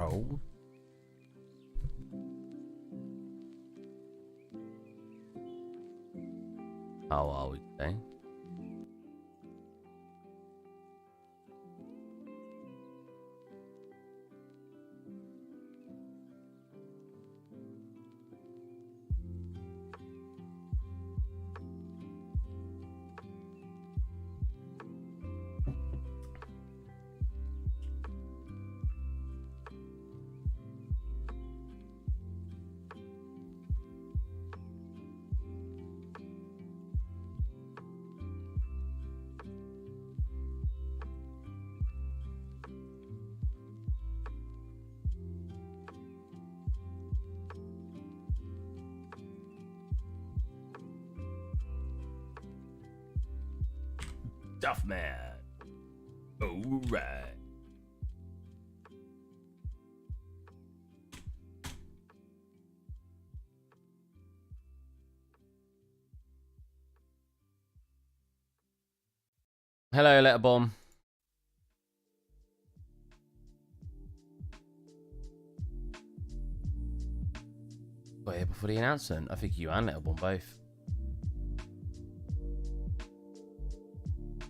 Oh. How are we today? Tough man. Alright. Hello, Letterbomb. Got here before the announcement. I think you and Letterbomb both.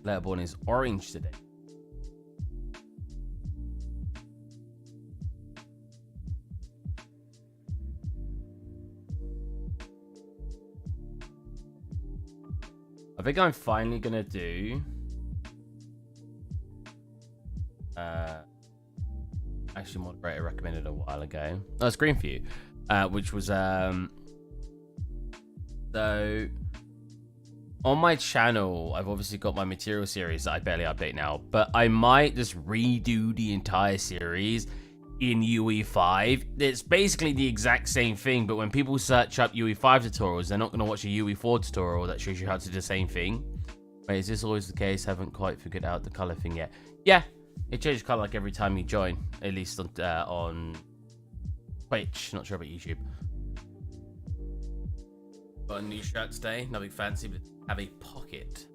Letterborn is orange today. I think I'm finally gonna do actually moderator recommended a while ago. Oh, it's green for you. Which was so on my channel, I've obviously got my material series that I barely update now, but I might just redo the entire series in UE5. It's basically the exact same thing, but when people search up UE5 tutorials, they're not going to watch a UE4 tutorial that shows you how to do the same thing. Wait, is this always the case? Haven't quite figured out the color thing yet. Yeah, it changes color like every time you join, at least on Twitch. Not sure about YouTube. Got a new shirt today, nothing fancy, but have a pocket.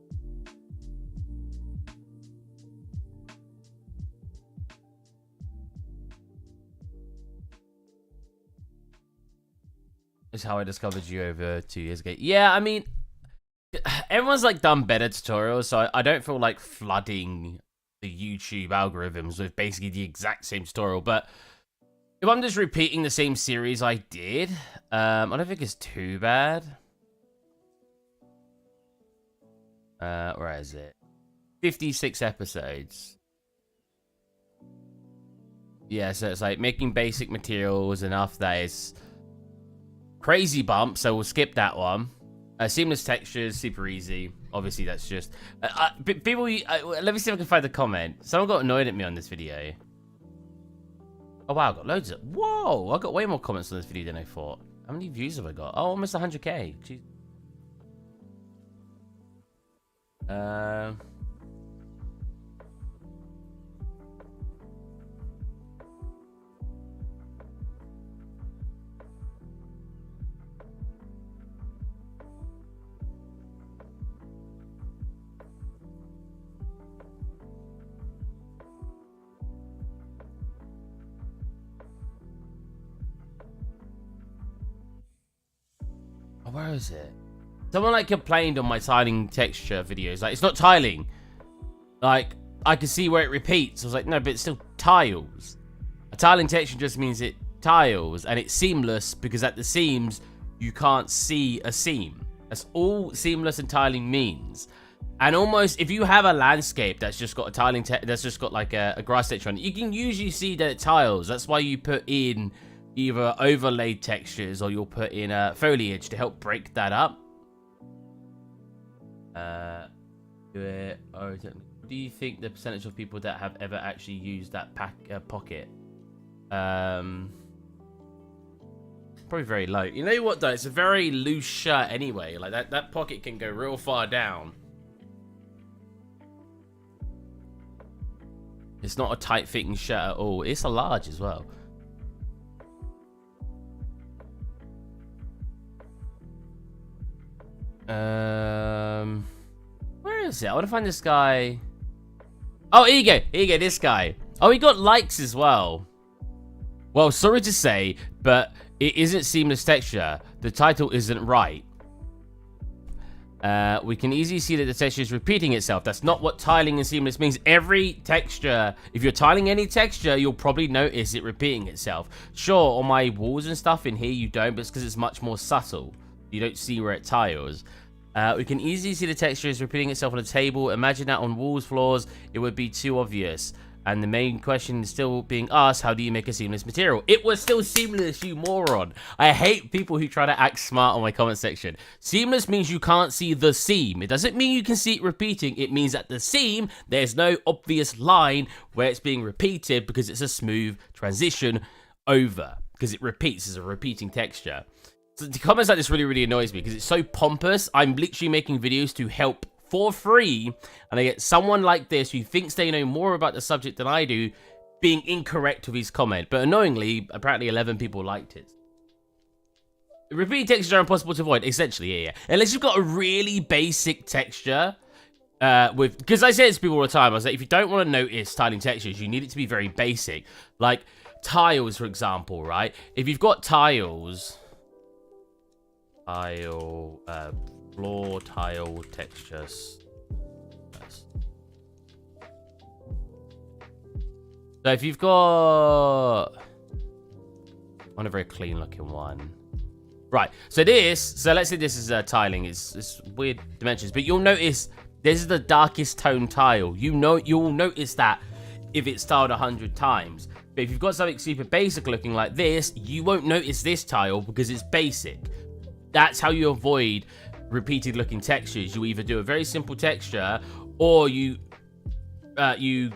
Is how I discovered you over 2 years ago. Yeah, I mean, everyone's like done better tutorials, so I don't feel like flooding the YouTube algorithms with basically the exact same tutorial. But if I'm just repeating the same series I did, I don't think it's too bad. Where is it? 56 episodes. Yeah, so it's like making basic materials enough that is crazy bump, so we'll skip that one. Seamless textures, super easy. Obviously, that's just people. Let me see if I can find the comment. Someone got annoyed at me on this video. Oh wow, I got loads of. Whoa, I got way more comments on this video than I thought. How many views have I got? Oh, almost 100k. Jeez. Oh, where is it? Someone like complained on my tiling texture videos. Like, it's not tiling. Like, I can see where it repeats. I was like, no, but it's still tiles. A tiling texture just means it tiles, and it's seamless because at the seams you can't see a seam. That's all seamless and tiling means. And almost if you have a landscape that's just got a tiling that's just got like a grass texture on it, you can usually see that it tiles. That's why you put in either overlaid textures or you'll put in foliage to help break that up. Do you think the percentage of people that have ever actually used that pocket? Probably very low. You know what though? It's a very loose shirt anyway. Like that pocket can go real far down. It's not a tight fitting shirt at all. It's a large as well. Where is it? I want to find this guy. Oh, here you go. Here you go, this guy. Oh, he got likes as well. Well, sorry to say, but it isn't seamless texture. The title isn't right. We can easily see that the texture is repeating itself. That's not what tiling and seamless means. Every texture, if you're tiling any texture, you'll probably notice it repeating itself. Sure, on my walls and stuff in here, you don't, but it's because it's much more subtle. You don't see where it tiles. We can easily see the texture is repeating itself on a table. Imagine that on walls, floors, it would be too obvious. And the main question is still being asked, how do you make a seamless material? It was still seamless, you moron. I hate people who try to act smart on my comment section. Seamless means you can't see the seam. It doesn't mean you can see it repeating. It means at the seam, there's no obvious line where it's being repeated because it's a smooth transition over. Because it repeats, it's a repeating texture. So the comments like this really annoys me because it's so pompous. I'm literally making videos to help for free, and I get someone like this who thinks they know more about the subject than I do being incorrect with his comment. But annoyingly, apparently 11 people liked it. Repeating textures are impossible to avoid, essentially, yeah. Unless you've got a really basic texture, because I say this to people all the time, I was like, if you don't want to notice tiling textures, you need it to be very basic. Like tiles, for example, right? If you've got tiles, floor tile textures. So if you've got, I want a very clean looking one. Right, so let's say this is tiling. It's weird dimensions, but you'll notice this is the darkest tone tile. You'll notice that if it's tiled 100 times. But if you've got something super basic looking like this, you won't notice this tile because it's basic. That's how you avoid repeated looking textures. You either do a very simple texture, or you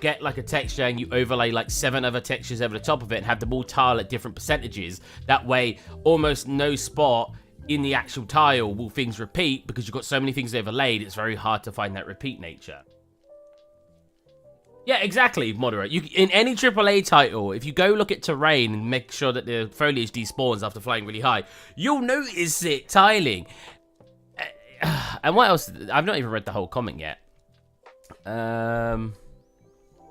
get like a texture and you overlay like 7 other textures over the top of it and have them all tile at different percentages. That way, almost no spot in the actual tile will things repeat because you've got so many things overlaid. It's very hard to find that repeat nature. Yeah, exactly, moderate. In any AAA title, if you go look at terrain and make sure that the foliage despawns after flying really high, you'll notice it tiling. And what else? I've not even read the whole comment yet. Oh,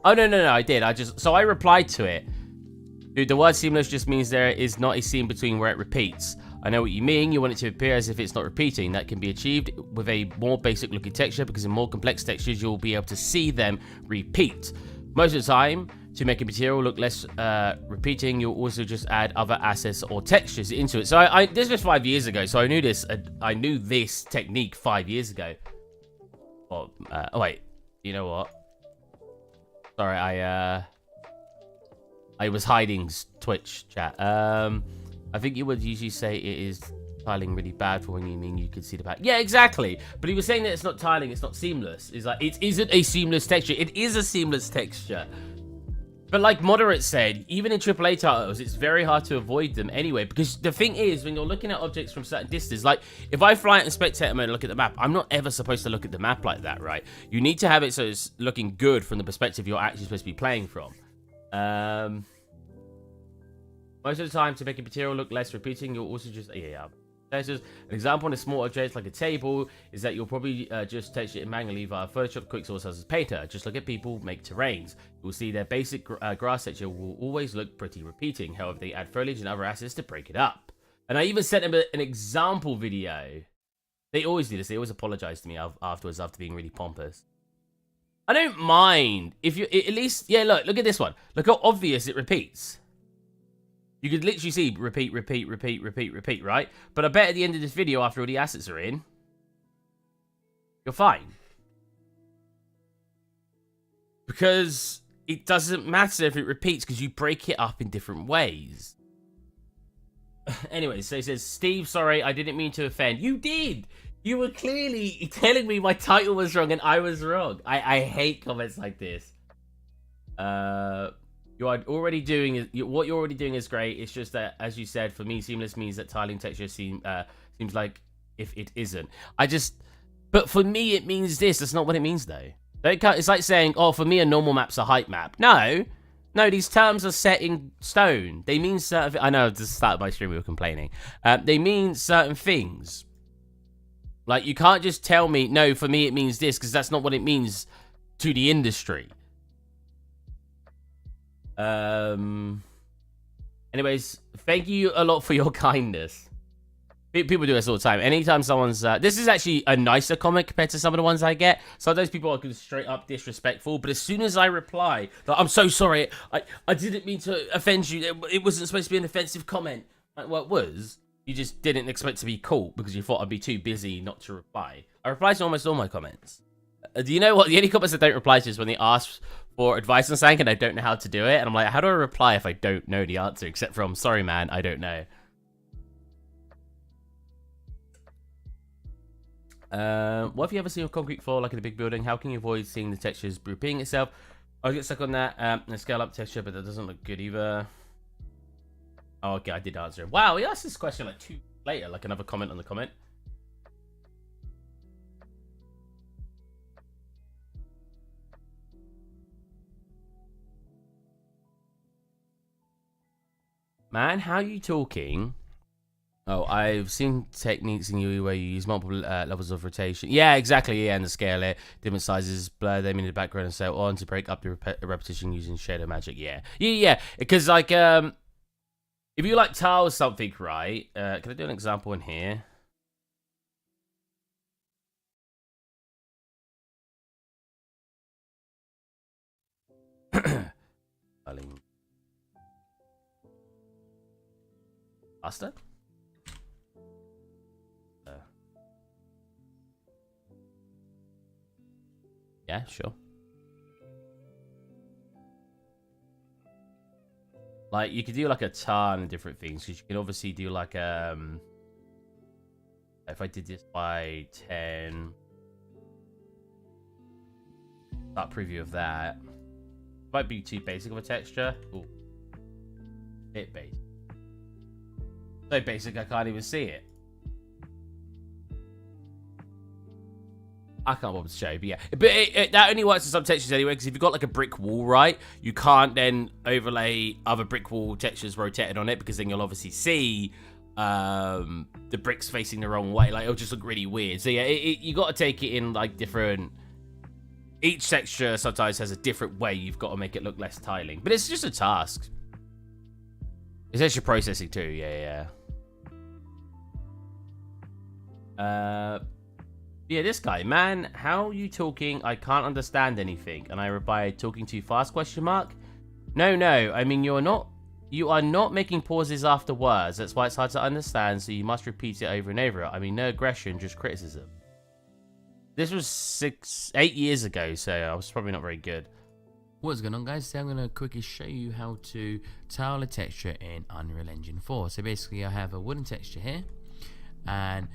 no, I did. I replied to it. Dude, the word seamless just means there is not a seam between where it repeats. I know what you mean. You want it to appear as if it's not repeating. That can be achieved with a more basic looking texture because in more complex textures, you'll be able to see them repeat. Most of the time, to make a material look less repeating, you'll also just add other assets or textures into it. So this was 5 years ago, so I knew this. I knew this technique 5 years ago. Oh wait, you know what? Sorry, I was hiding Twitch chat. I think you would usually say it is tiling really bad for when you mean you could see the back. Yeah, exactly. But he was saying that it's not tiling, it's not seamless. It's like, it isn't a seamless texture. It is a seamless texture. But like Moderate said, even in AAA titles, it's very hard to avoid them anyway. Because the thing is, when you're looking at objects from certain distances, like if I fly out in spectator mode and look at the map, I'm not ever supposed to look at the map like that, right? You need to have it so it's looking good from the perspective you're actually supposed to be playing from. Most of the time, to make a material look less repeating, you'll also just, an example on a small object like a table is that you'll probably just texture it manually via Photoshop, Quicksilver, as Painter. Just look at people make terrains. You'll see their basic grass texture will always look pretty repeating. However, they add foliage and other assets to break it up. And I even sent them an example video. They always do this. They always apologize to me afterwards after being really pompous. I don't mind if you at least, look at this one. Look how obvious it repeats. You could literally see repeat, right? But I bet at the end of this video, after all the assets are in, you're fine. Because it doesn't matter if it repeats because you break it up in different ways. Anyway, so he says, Steve, sorry, I didn't mean to offend. You did! You were clearly telling me my title was wrong and I was wrong. I hate comments like this. You are already doing what you're already doing is great. It's just that, as you said, for me, seamless means that tiling texture seems like if it isn't. But for me, it means this. That's not what it means, though. It's like saying, oh, for me, a normal map's a height map. No, these terms are set in stone. They mean certain. I know at the start of my stream we were complaining. They mean certain things. Like you can't just tell me, no, for me it means this, because that's not what it means to the industry. Anyways, thank you a lot for your kindness. People do this all the time. Anytime someone's... this is actually a nicer comment compared to some of the ones I get. Sometimes people are straight up disrespectful. But as soon as I reply, like, I'm so sorry. I didn't mean to offend you. It wasn't supposed to be an offensive comment. Like, well, it was. You just didn't expect to be caught because you thought I'd be too busy not to reply. I reply to almost all my comments. Do you know what? The only comments I don't reply to is when they ask for advice on something and I don't know how to do it. And I'm like, how do I reply if I don't know the answer? Except for, I'm sorry, man, I don't know. What if you ever see a concrete floor like in a big building? How can you avoid seeing the textures repeating itself? I get stuck on that. A scale up texture, but that doesn't look good either. Oh, okay, I did answer it. Wow, he asked this question like 2 later, like another comment on the comment. Man, how are you talking? Oh, I've seen techniques in UE where you use multiple levels of rotation. Yeah, exactly. Yeah, and the scale it, different sizes, blur them in the background and so on to break up the repetition using shadow magic. Yeah, yeah. Because like, if you like tile something, right? Can I do an example in here? Faster? Yeah, sure. Like, you could do like a ton of different things because you can obviously do like if I did this by 10, that preview of that might be too basic of a texture. Ooh. Bit basic. So basic I can't even see it. I can't bother to show you, but yeah. But that only works for some textures anyway, because if you've got like a brick wall, right, you can't then overlay other brick wall textures rotated on it, because then you'll obviously see the bricks facing the wrong way. Like, it'll just look really weird. So yeah, you got to take it in like different... Each texture sometimes has a different way you've got to make it look less tiling. But it's just a task. It's extra processing too, yeah. Yeah, this guy, man, how are you talking? I can't understand anything. And I reply, talking too fast, question mark? No, I mean, you are not making pauses after words. That's why it's hard to understand, so you must repeat it over and over. I mean, no aggression, just criticism. This was 8 years ago, so I was probably not very good. What's going on, guys? Today I'm going to quickly show you how to tile a texture in Unreal Engine 4. So basically, I have a wooden texture here, and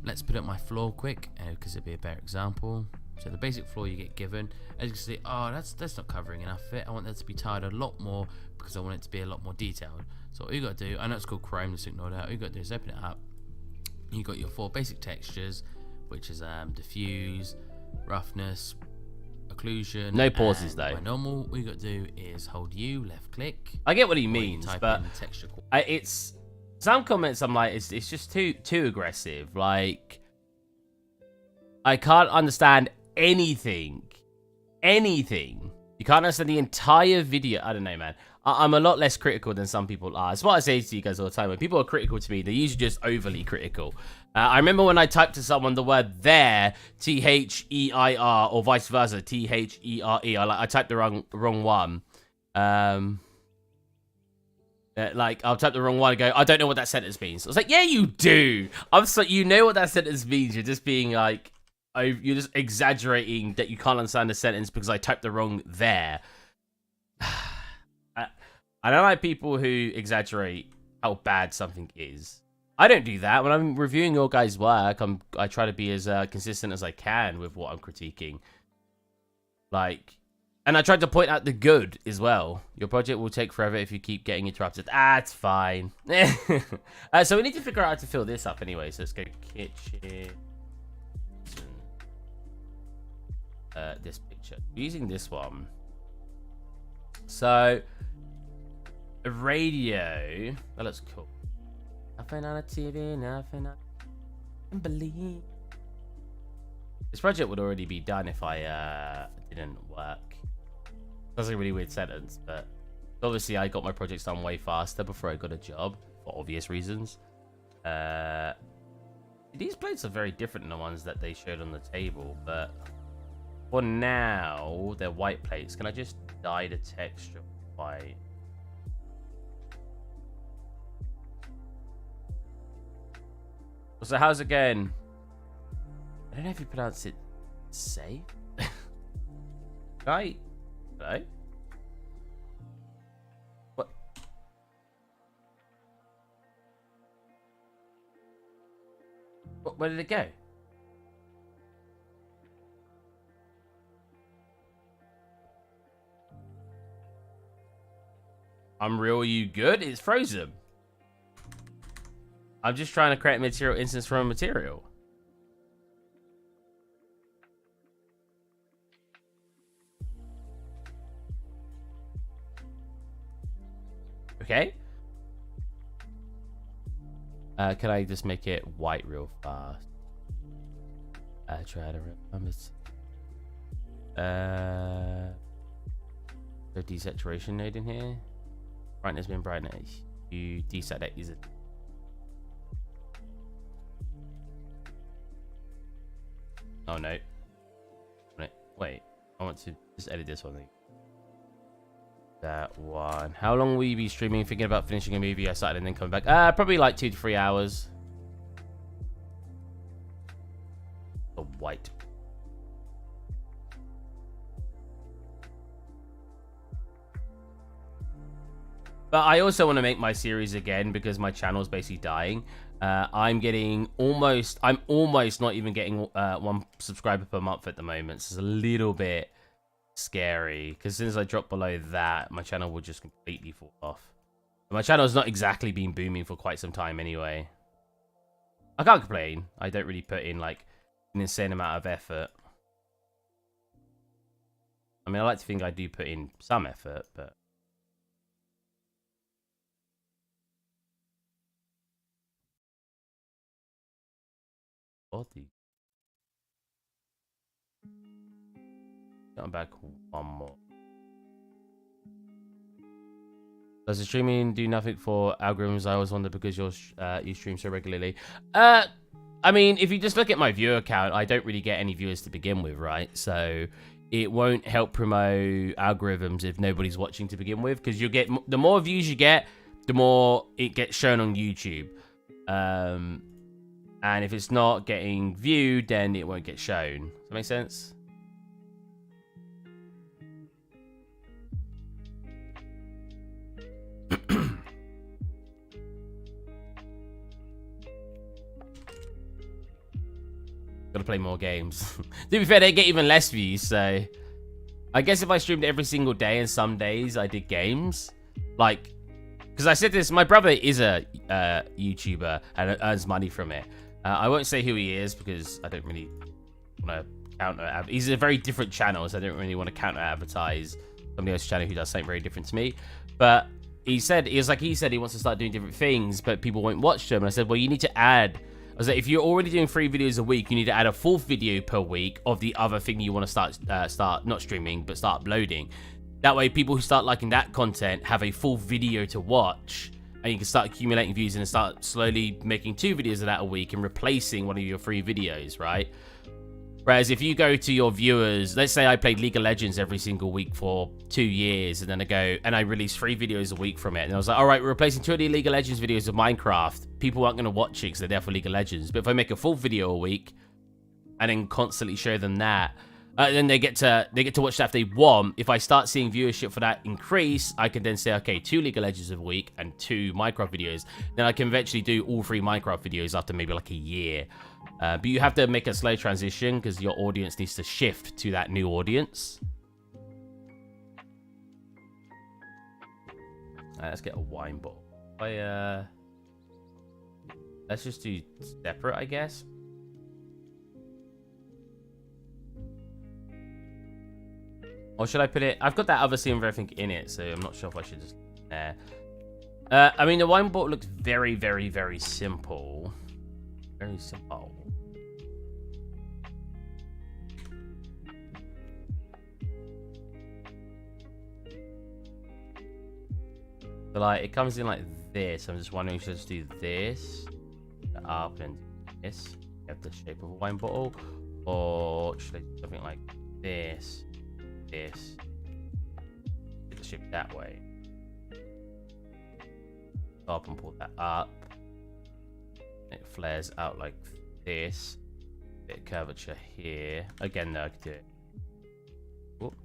let's put up my floor quick, because it'll be a better example. So the basic floor you get given, as you can see, oh, that's not covering enough of it. I want that to be tiled a lot more, because I want it to be a lot more detailed. So all you got to do, I know it's called Chrome, just ignore that. All you got to do is open it up. You got your 4 basic textures, which is diffuse, roughness, occlusion. No pauses though. By normal, all you got to do is hold U, left click. I get what he means, but it's some comments I'm like, it's just too aggressive. Like, I can't understand anything. You can't understand the entire video. I don't know, man. I'm a lot less critical than some people are. It's what I say to you guys all the time. When people are critical to me, they're usually just overly critical. I remember when I typed to someone the word there, T-H-E-I-R, or vice versa, T-H-E-R-E. I typed the wrong one. Like, I'll type the wrong one and go, I don't know what that sentence means. I was like, yeah, you do. You know what that sentence means. You're just being like, you're just exaggerating that you can't understand the sentence because I typed the wrong there. I don't like people who exaggerate how bad something is. I don't do that. When I'm reviewing your guys' work, I try to be as consistent as I can with what I'm critiquing. Like, and I tried to point out the good as well. Your project will take forever if you keep getting interrupted. It's fine. So we need to figure out how to fill this up anyway. So let's go kitchen. This picture. We're using this one. So, a radio. That looks cool. Nothing on a TV, nothing I can believe. This project would already be done if I didn't work. That's a really weird sentence, but Obviously, I got my projects done way faster before I got a job, for obvious reasons. These plates are very different than the ones that they showed on the table, but for now, they're white plates. Can I just dye the texture white? So how's it going? I don't know if you pronounce it safe. Right? Hello? What? Where did it go? Unreal, you good? It's frozen. I'm just trying to create a material instance from a material. Okay. Can I just make it white real fast? Try to promise. The desaturation node in here. Brightness been brightness. You desat that user. Oh no. Wait. I want to just edit this one thing. That one. How long will you be streaming? Thinking about finishing a movie I started and then coming back? Probably like 2 to 3 hours. The white. But I also want to make my series again because my channel is basically dying. I'm almost not even getting 1 subscriber per month at the moment. So it's a little bit scary because as soon as I drop below that, my channel will just completely fall off. My channel's not exactly been booming for quite some time anyway. I can't complain. I don't really put in like an insane amount of effort. I mean, I like to think I do put in some effort, but body. Come back one more. Does the streaming do nothing for algorithms? I always wonder because you stream so regularly. I mean, if you just look at my viewer count, I don't really get any viewers to begin with, right? So it won't help promote algorithms if nobody's watching to begin with, because you get the more views you get, the more it gets shown on YouTube. And if it's not getting viewed, then it won't get shown. Does that make sense? Gotta play more games. To be fair, they get even less views, so I guess if I streamed every single day and some days I did games, like, because I said this, my brother is a YouTuber and earns money from it. I won't say who he is because I don't really want to counter. He's a very different channel, so I don't really want to counter advertise somebody else's channel who does something very different to me. But he said he wants to start doing different things, but people won't watch them. And I said, well, you need to add. I was like, if you're already doing 3 videos a week, you need to add a 4th video per week of the other thing you want to start not streaming, but start uploading. That way, people who start liking that content have a full video to watch, and you can start accumulating views and start slowly making 2 videos of that a week and replacing one of your 3 videos, right? Whereas if you go to your viewers, let's say I played League of Legends every single week for 2 years, and then I release 3 videos a week from it, and I was like, all right, we're replacing 2 of the League of Legends videos with Minecraft. People aren't going to watch it because they're there for League of Legends. But if I make a full video a week and then constantly show them that, then they get to watch that if they want. If I start seeing viewership for that increase, I can then say, okay, 2 League of Legends a week and 2 Minecraft videos. Then I can eventually do all 3 Minecraft videos after maybe like a year. But you have to make a slow transition because your audience needs to shift to that new audience. Let's get a wine bottle. Let's just do separate, I guess. Or should I put it? I've got that other scene with everything in it, so I'm not sure if I should just there. I mean, the wine bottle looks very, very, very simple. Very simple. But like, it comes in like this. I'm just wondering, should I just do this, up, and this? Have the shape of a wine bottle, or should I do something like this, this, get the shape that way? Up and pull that up. It flares out like this. Bit of curvature here. Again, no, I could do it. Whoop.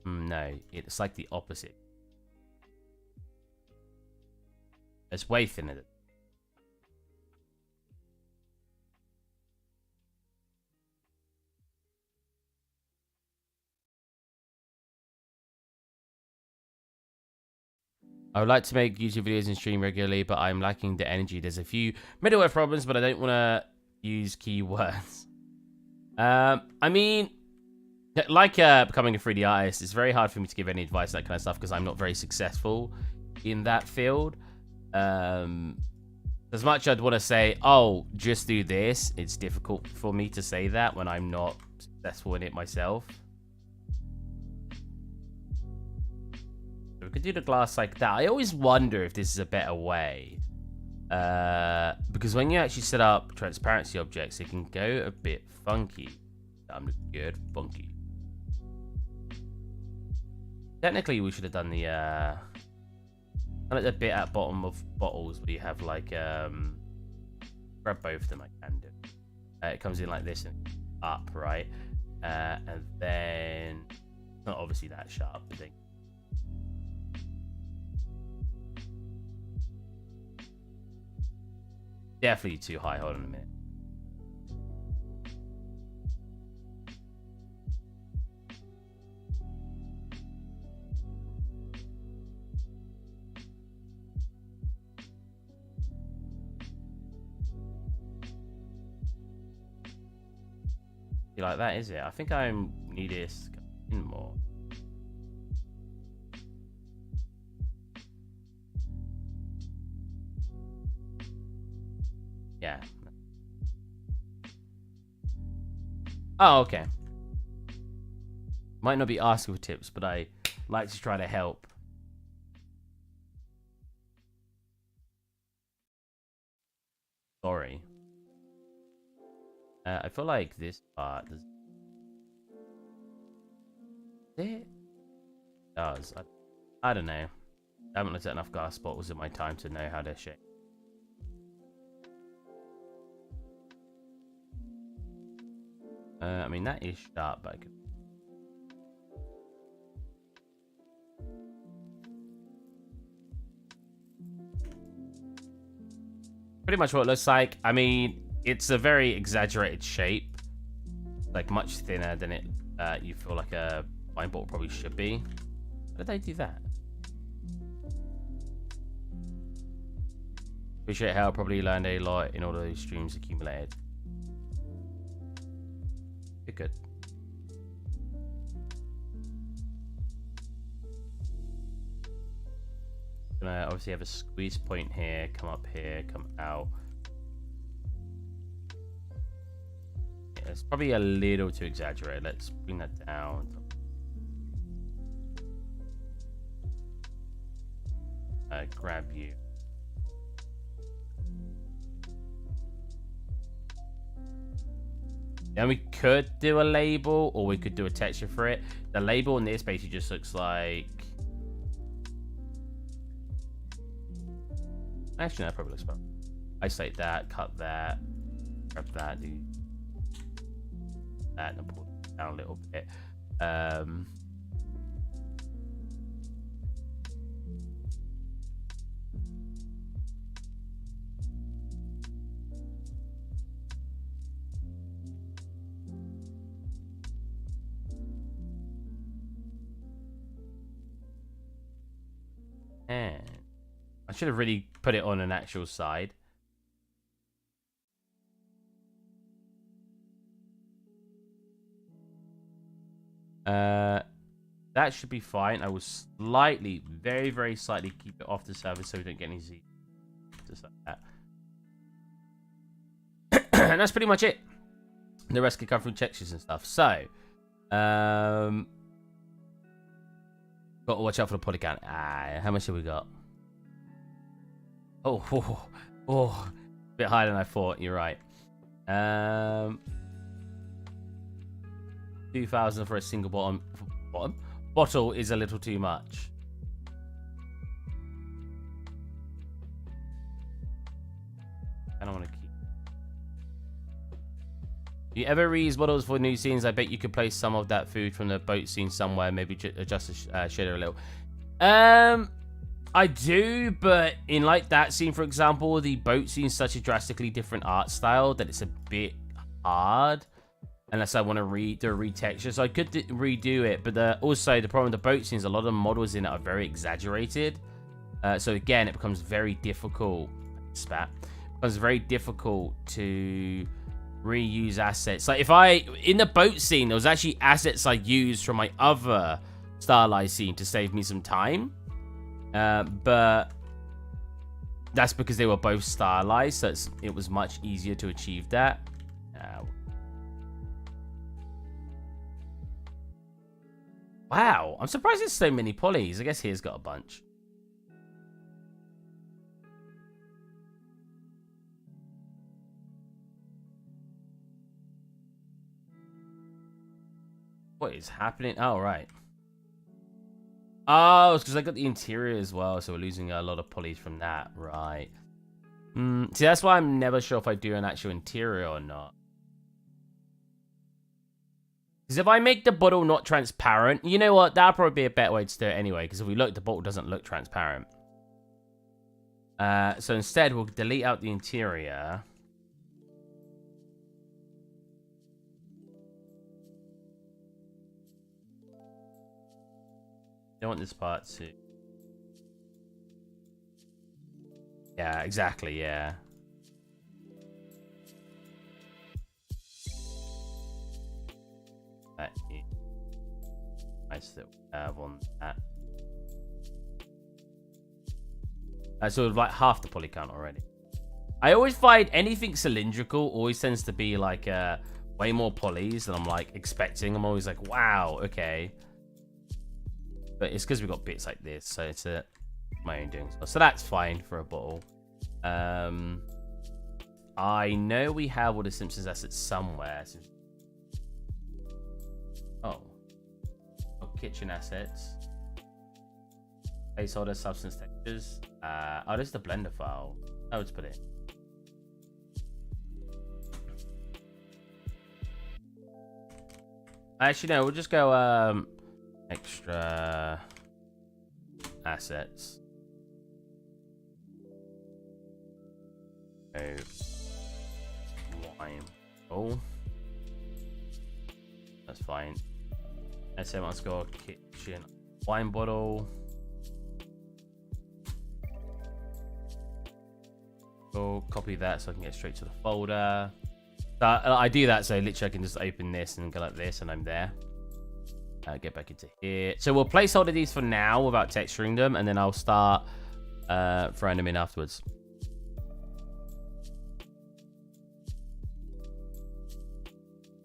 No, it's like the opposite. It's way thinner. I would like to make YouTube videos and stream regularly, but I'm lacking the energy. There's a few middleware problems, but I don't want to use keywords. I mean, like becoming a 3D artist, it's very hard for me to give any advice, that kind of stuff, because I'm not very successful in that field. As much I'd want to say, oh, just do this, it's difficult for me to say that when I'm not successful in it myself. We could do the glass like that. I always wonder if this is a better way. Because when you actually set up transparency objects, it can go a bit funky. I'm good, funky. Technically, we should have done the bit at bottom of bottles where you have like grab both of them. I can do. It comes in like this and up, right? And then not obviously that sharp, I think. Definitely too high. Hold on a minute. You like that, is it? I think I need this in more. Yeah. Oh, okay. Might not be asking for tips, but I like to try to help. Sorry. I feel like this part does it does. I don't know. I haven't looked at enough glass bottles in my time to know how they're shaped. I mean, that is sharp, but I could... Pretty much what it looks like. I mean, it's a very exaggerated shape. Like, much thinner than it you feel like a wine bottle probably should be. How did they do that? Appreciate how I probably learned a lot in all those streams accumulated. Good. Gonna obviously have a squeeze point here, come up here, come out. Yeah, it's probably a little too exaggerated. Let's bring that down. Grab you. Then we could do a label, or we could do a texture for it. The label in this basically just looks like... Actually, no, that probably looks better. Isolate that, cut that, grab that, do that, and pull it down a little bit. And I should have really put it on an actual side. That should be fine. I will slightly, very, very slightly keep it off the surface so we don't get any Z. Just like that. And that's pretty much it. The rest can come from textures and stuff. So, Got to watch out for the poly count. How much have we got? Oh, a bit higher than I thought. You're right. 2,000 for a single bottle is a little too much. I don't want to keep. Do you ever reuse bottles for new scenes? I bet you could place some of that food from the boat scene somewhere. Maybe adjust the shader a little. I do, but in like that scene, for example, the boat scene is such a drastically different art style that it's a bit hard. Unless I want to do a retexture. So I could redo it, but also the problem with the boat scene is a lot of the models in it are very exaggerated. So again, it becomes very difficult. It becomes very difficult to reuse assets. Like in the boat scene, there was actually assets I used from my other stylized scene to save me some time. But that's because they were both stylized, so it was much easier to achieve that. Wow, I'm surprised there's so many polys. I guess here's got a bunch. What is happening? Oh, right. Oh, it's because I got the interior as well, so we're losing a lot of polys from that. Right. See, that's why I'm never sure if I do an actual interior or not. Because if I make the bottle not transparent, you know what? That'll probably be a better way to do it anyway. Because if we look, the bottle doesn't look transparent. So instead, we'll delete out the interior. Don't want this part to... Yeah, exactly, yeah. That is nice that we have on that. So like half the poly count already. I always find anything cylindrical always tends to be like way more polys than I'm like expecting. I'm always like, wow, okay. But it's because we've got bits like this, so it's my own doing. So that's fine for a bottle. I know we have all the Simpsons assets somewhere. So... Oh, kitchen assets, placeholder, substance textures. Oh, this is the blender file. I would put it. Actually, no. We'll just go extra assets. Oh, wine. Oh, that's fine. SM let's go kitchen wine bottle. Go copy that so I can get straight to the folder. So I do that so literally I can just open this and go like this and I'm there. Get back into here. So we'll placeholder these for now without texturing them, and then I'll start throwing them in afterwards.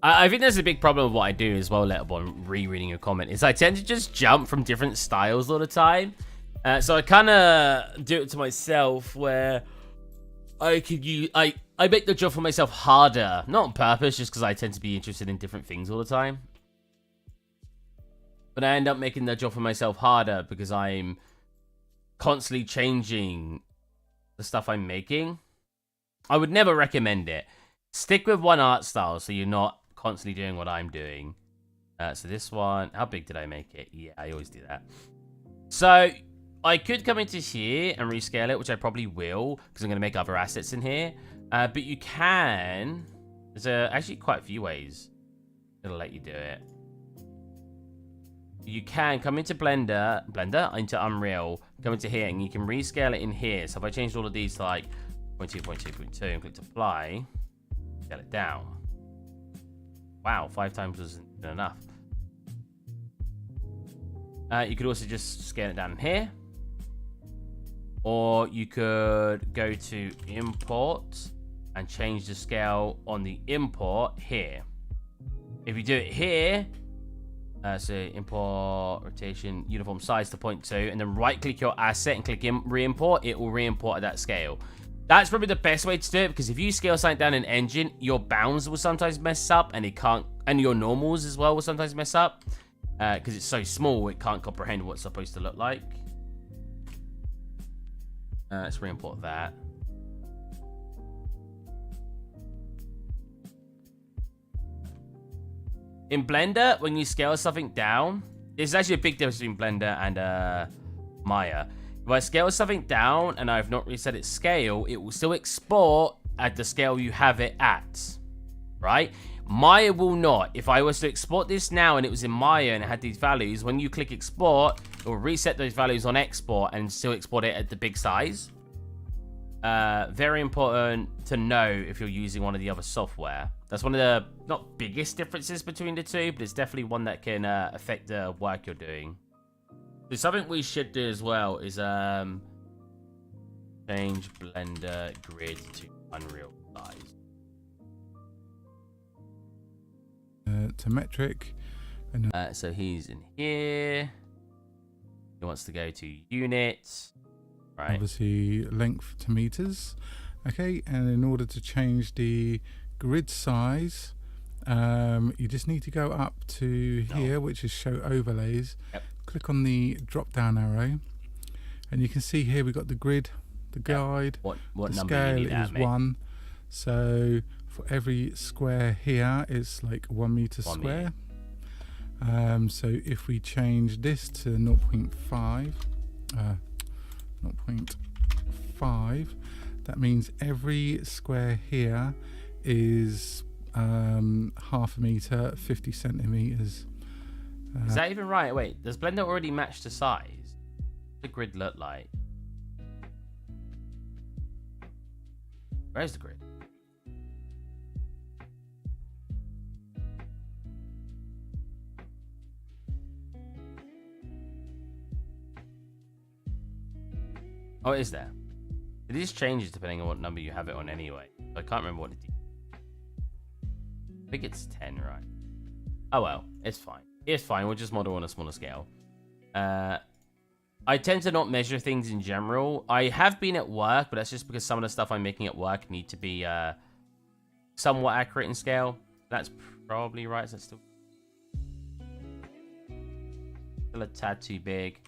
I think there's a big problem with what I do as well, Letterborn, rereading your comment, is I tend to just jump from different styles all the time. So I kind of do it to myself where I could use... I make the job for myself harder. Not on purpose, just because I tend to be interested in different things all the time. But I end up making the job for myself harder because I'm constantly changing the stuff I'm making. I would never recommend it. Stick with one art style so you're not constantly doing what I'm doing. So this one, how big did I make it? Yeah, I always do that. So I could come into here and rescale it, which I probably will because I'm going to make other assets in here. But you can, there's actually quite a few ways it'll let you do it. You can come into Blender, into Unreal, come into here, and you can rescale it in here. So if I changed all of these to like 0.2, 0.2, 0.2, and click apply, scale it down. Wow, 5 times wasn't enough. You could also just scale it down here. Or you could go to import and change the scale on the import here. If you do it here, So import rotation uniform size to 0.2, and then right click your asset and click re-import. It will re-import at that scale. That's probably the best way to do it, because if you scale something down in engine, your bounds will sometimes mess up, and it can't, and your normals as well will sometimes mess up, because it's so small it can't comprehend what's supposed to look like. Let's re-import that. In Blender, when you scale something down, there's actually a big difference between Blender and Maya. If I scale something down and I've not reset its scale, it will still export at the scale you have it at, right? Maya will not. If I was to export this now and it was in Maya and it had these values, when you click export, it will reset those values on export and still export it at the big size. Very important to know if you're using one of the other software. That's one of the, not biggest differences between the two, but it's definitely one that can affect the work you're doing. So something we should do as well is change Blender grid to Unreal size. To metric. And so he's in here. He wants to go to units. Right. Obviously length to meters. Okay, and in order to change the grid size, you just need to go up to here, which is show overlays. Yep. Click on the drop down arrow, and you can see here we've got the grid, the guide. What the number scale you need is 1. So for every square here, it's like 1 meter square. So if we change this to 0.5, that means every square here is half a meter, 50 centimeters. Is that even right? Wait, does Blender already match the size? What does the grid look like? Where's the grid? Oh, is there? It is changes depending on what number you have it on anyway. I can't remember what it is. I think it's 10, right? Oh well, it's fine. It's fine, we'll just model on a smaller scale. I tend to not measure things in general. I have been at work, but that's just because some of the stuff I'm making at work need to be somewhat accurate in scale. That's probably right. So that's still a tad too big.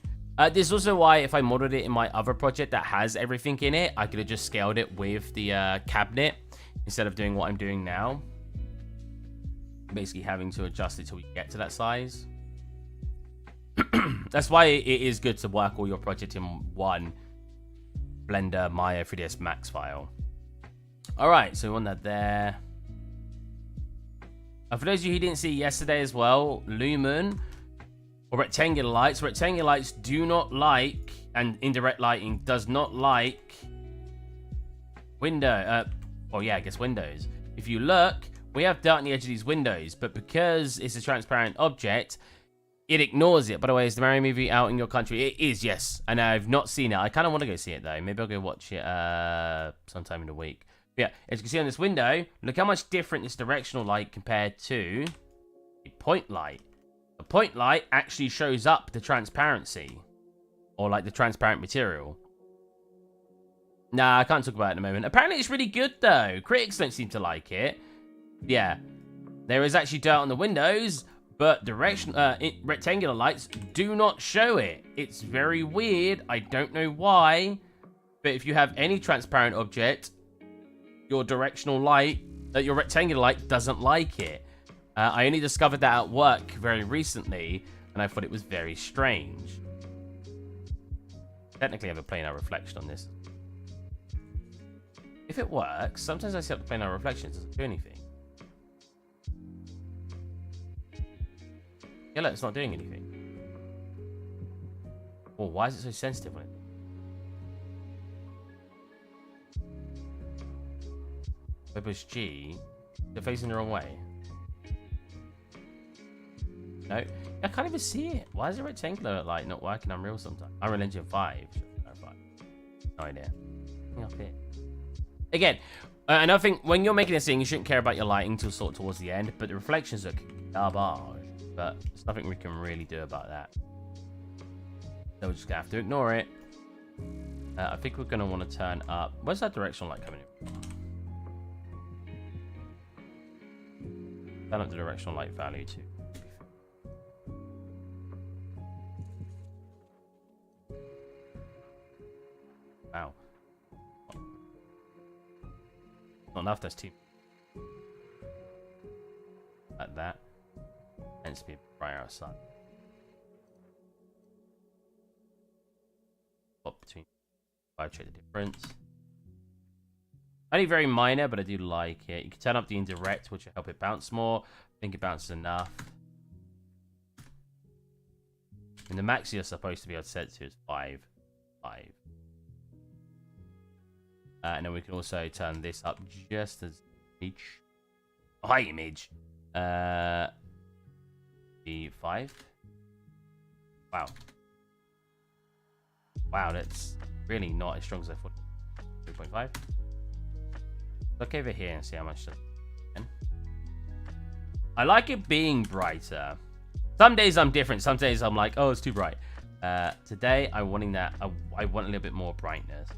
This is also why if I modeled it in my other project that has everything in it, I could have just scaled it with the cabinet instead of doing what I'm doing now. Basically having to adjust it till we get to that size. That's why it is good to work all your project in one Blender Maya 3ds Max file. Alright, so we want that there. For those of you who didn't see yesterday as well, Lumen or rectangular lights do not like, and indirect lighting does not like windows. If you look, we have dirt on the edge of these windows, but because it's a transparent object, it ignores it. By the way, is the Mario movie out in your country? It is, yes. And I've not seen it. I kind of want to go see it, though. Maybe I'll go watch it sometime in the week. But yeah, as you can see on this window, look how much different this directional light compared to a point light. The point light actually shows up the transparency, or like the transparent material. Nah, I can't talk about it in a moment. Apparently it's really good, though. Critics don't seem to like it. Yeah, there is actually dirt on the windows, but rectangular lights do not show it. It's very weird. I don't know why, but if you have any transparent object, your directional light, your rectangular light doesn't like it. I only discovered that at work very recently, and I thought it was very strange. Technically, I have a planar reflection on this. If it works, sometimes I set up the planar reflection, it doesn't do anything. Yeah, look, it's not doing anything. Oh, why is it so sensitive on it? If I push G, they're facing the wrong way. No, I can't even see it. Why is the rectangular light not working on Unreal sometimes? Unreal Engine 5. No idea. Up here. Again, another thing, when you're making this thing, you shouldn't care about your lighting till sort of towards the end, but the reflections look garbage. but there's nothing we can really do about that. So we're just gonna have to ignore it. I think we're gonna want to turn up. Where's that directional light coming in? Turn up the directional light value too. Wow. Not enough, there's two. Like that. Tends to be brighter outside. Up between 5, check the difference. Only very minor, but I do like it. You can turn up the indirect, which will help it bounce more. I think it bounces enough. And the max you're supposed to be able to set to is 5. And then we can also turn this up just as image. High image. The 5. Wow. Wow, that's really not as strong as I thought. 3.5. Look over here and see how much. I like it being brighter. Some days I'm different. Some days I'm like, oh, it's too bright. Today I'm wanting that. I want a little bit more brightness.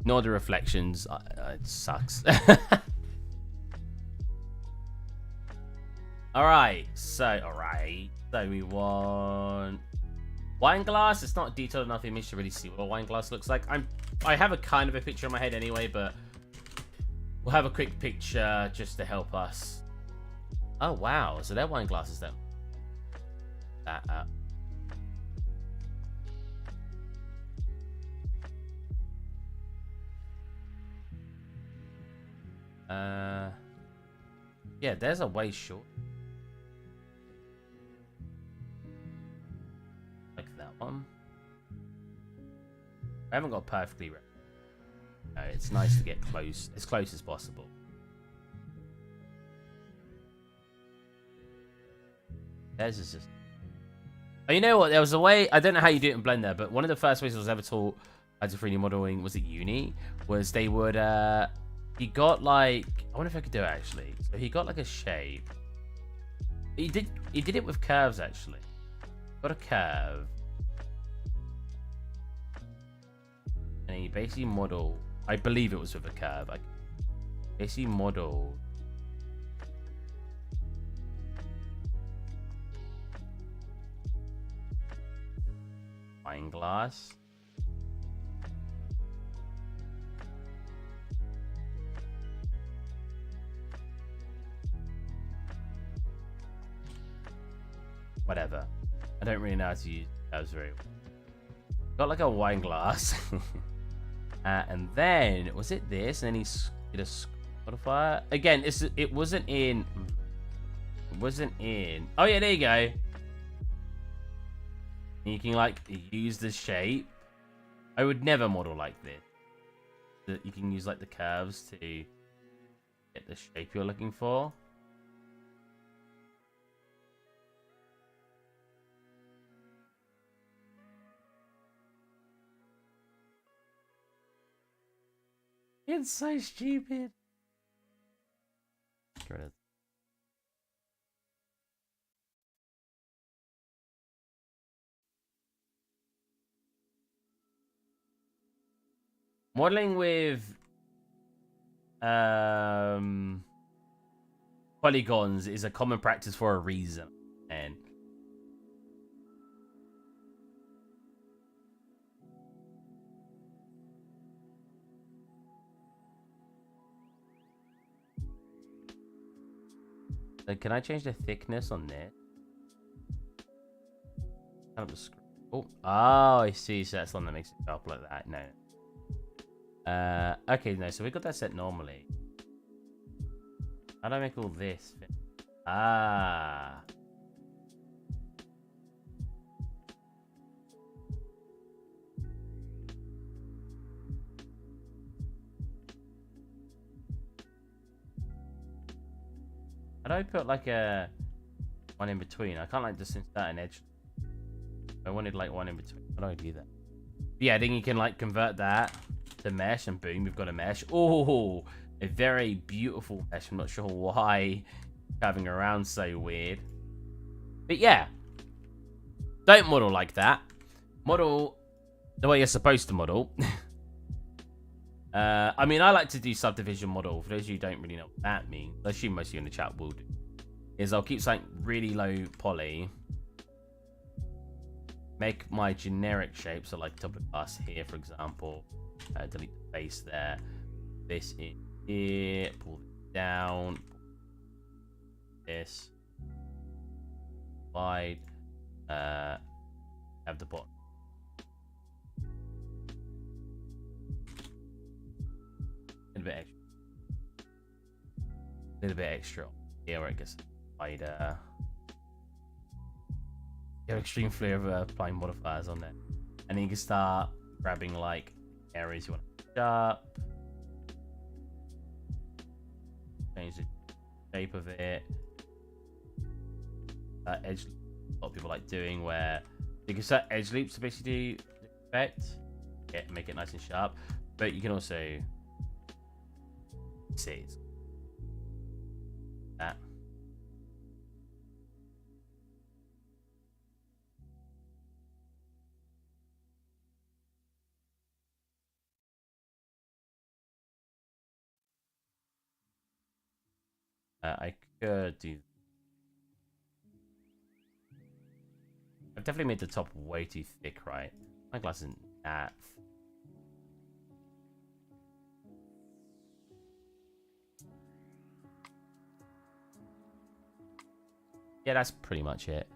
Ignore the reflections. It sucks. Alright, so we want wine glass. It's not detailed enough image to really see what a wine glass looks like. I have a kind of a picture in my head anyway, but we'll have a quick picture just to help us. Oh wow, so they're wine glasses then. That up. Yeah, there's a way short. Like that one. I haven't got perfectly right. No, it's nice to get close, as close as possible. Theirs is just... Oh, you know what? There was a way... I don't know how you do it in Blender, but one of the first ways I was ever taught how to 3D modeling was at uni. Was they would... He got like... I wonder if I could do it actually. So he got like a shape. He did it with curves actually. Got a curve. And he basically modeled... I believe it was with a curve. I basically modeled... wine glass. Whatever. I don't really know how to use curves very well. Got like a wine glass. And then, was it this? And then he did a modifier. Again, it wasn't in... It wasn't in... Oh yeah, there you go. And you can like use the shape. I would never model like this. You can use like the curves to get the shape you're looking for. It's so stupid. Modeling with polygons is a common practice for a reason, and so can I change the thickness on this? Oh, I see. So that's the one that makes it sharp like that. No. Okay, no, so we got that set normally. How do I make all this fit? Ah. How do I put like a one in between? I can't like just insert an edge. I wanted like one in between. How do I do that? Yeah, I think you can like convert that. the mesh, and boom, we've got a mesh. Oh, a very beautiful mesh. I'm not sure why having around so weird. But yeah, don't model like that. Model the way you're supposed to model. I mean, I like to do subdivision model. For those of you who don't really know what that means, I assume most of you in the chat will do, is I'll keep something really low poly. Make my generic shape, so like top of class here, for example. Delete the face there. This in here. Pull it down. This. Wide. Have the bottom. A little bit extra here where it gets wider. You have extreme flare of applying modifiers on there, and then you can start grabbing like areas you want to push up, change the shape of it. Edge, a lot of people like doing where you can set edge loops to basically do the effect, make it nice and sharp, but you can also see that. I could do. I've definitely made the top way too thick, right? My glass isn't that. Yeah, that's pretty much it.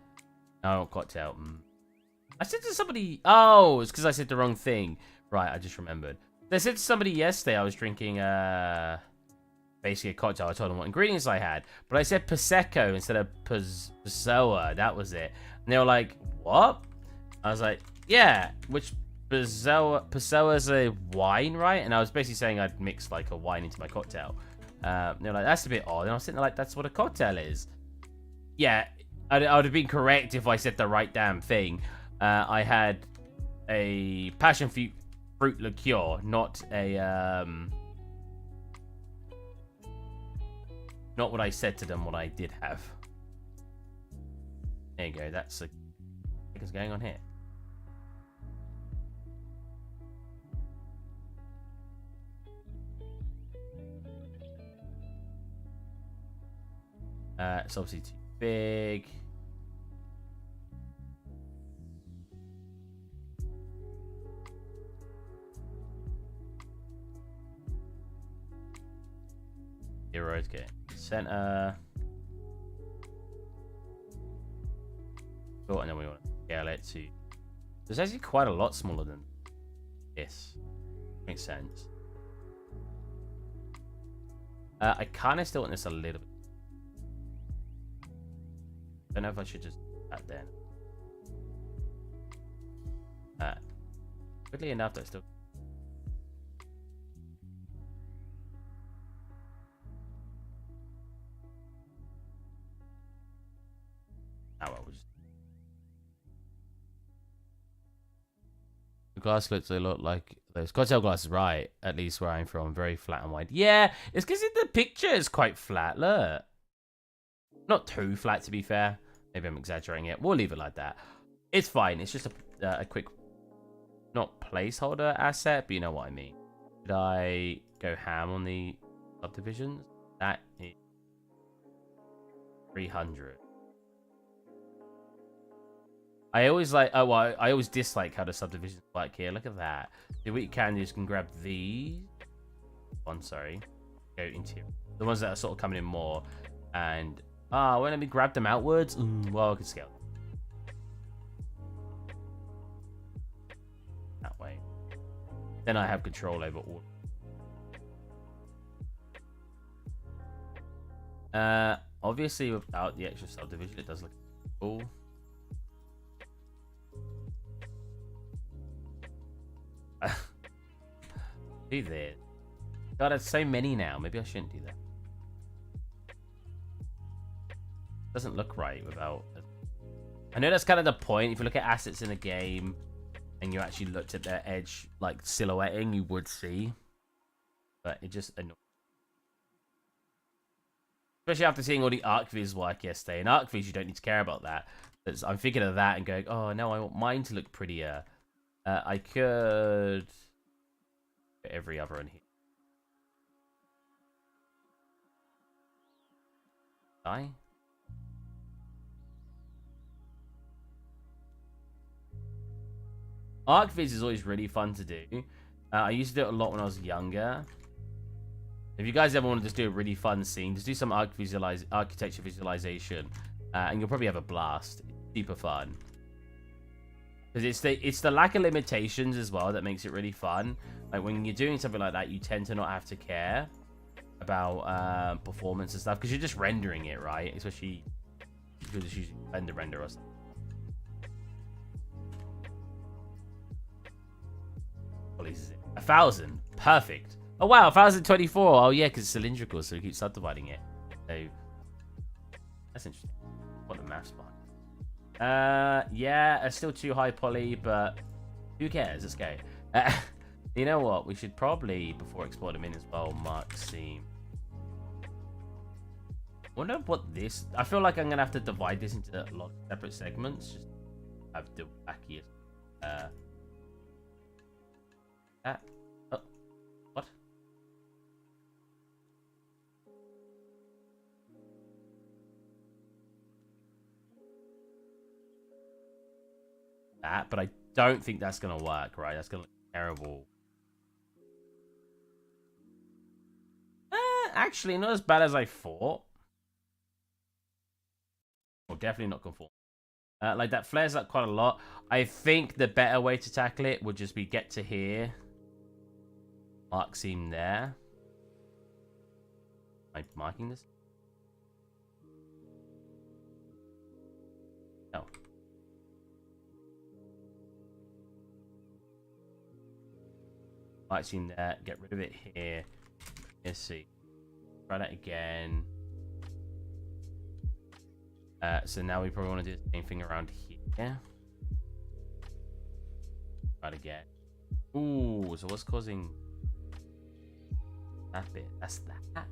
Oh, cocktail. I said to somebody. Oh, it's because I said the wrong thing. Right, I just remembered. I said to somebody yesterday I was drinking basically a cocktail. I told them what ingredients I had, but I said prosecco instead of passoa. That was it, and they were like, "What?" I was like, "Yeah, which passoa is a wine, right?" And I was basically saying I'd mixed like a wine into my cocktail. They're like, "That's a bit odd," and I was sitting there like, "That's what a cocktail is." Yeah, I would have been correct if I said the right damn thing. I had a passion fruit liqueur, not a not what I said to them. What I did have. There you go. That's a what's going on here. It's obviously too big. Heroes get center. Cool, and then we want to scale it to. It's actually quite a lot smaller than this. Makes sense. I kind of still want this a little bit. I don't know if I should just do that then. Weirdly enough, that's still. Oh, well, just. The glass looks a lot like those cocktail glasses, right? At least where I'm from, very flat and wide. Yeah, it's because the picture is quite flat. Look, not too flat to be fair. Maybe I'm exaggerating it. We'll leave it like that. It's fine. It's just a quick, not placeholder asset, but you know what I mean. Did I go ham on the subdivisions? That is 300. I always like. Oh, well, I always dislike how the subdivisions work here. Look at that. So what you can do is you can grab these. One, sorry. Go into the ones that are sort of coming in more, and won't let me grab them outwards. Well, I can scale that way. Then I have control over all. Obviously, without the extra subdivision, it does look cool. Do this. God, it's so many now. Maybe I shouldn't do that. Doesn't look right without. I know that's kind of the point. If you look at assets in a game, and you actually looked at their edge, like silhouetting, you would see. But it just annoys. Especially after seeing all the ArcViz work yesterday. In ArcViz, you don't need to care about that. I'm thinking of that and going, oh, no, I want mine to look prettier. I could put every other in here. Die? ArcViz is always really fun to do. I used to do it a lot when I was younger. If you guys ever want to just do a really fun scene, just do some architecture visualization, and you'll probably have a blast. It's super fun. Because it's the lack of limitations as well that makes it really fun. Like when you're doing something like that, you tend to not have to care about performance and stuff because you're just rendering it, right? Especially if you're just using render or something. 1,000, perfect. Oh wow, 1,024. Oh yeah, because it's cylindrical, so we keep subdividing it. So that's interesting. What the maths behind? Yeah, it's still too high poly, but who cares? Let's go. You know what? We should probably, before exporting them in as well, mark seam. Wonder what this. I feel like I'm gonna have to divide this into a lot of separate segments. Just have the wackiest. That. Oh, what? That, but I don't think that's gonna work, right? That's gonna look terrible. Actually, not as bad as I thought. Well, definitely not conform. Like that flares up quite a lot. I think the better way to tackle it would just be get to here. Mark seam there. Am I marking this? No. Mark seam there. Get rid of it here. Let's see. Try that again. So now we probably want to do the same thing around here. Try it again. Ooh, so what's causing that bit? That's that.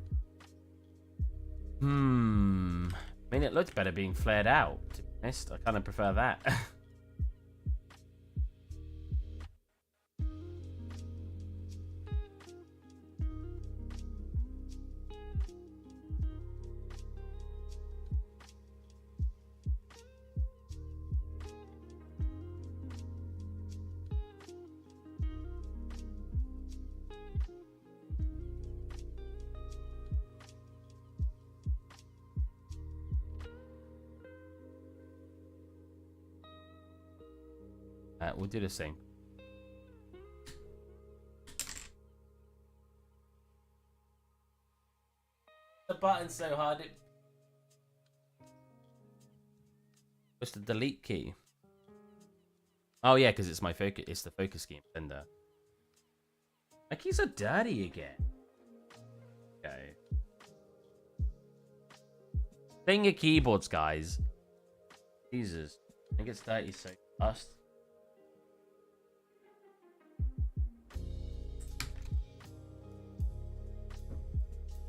I mean, it looks better being flared out, to be honest. I kind of prefer that. We'll do the same. The button's so hard. What's the delete key? Oh yeah, because it's my focus. It's the focus key in Blender. My keys are dirty again. Okay. Thing your keyboards, guys. Jesus, I think it's dirty so fast.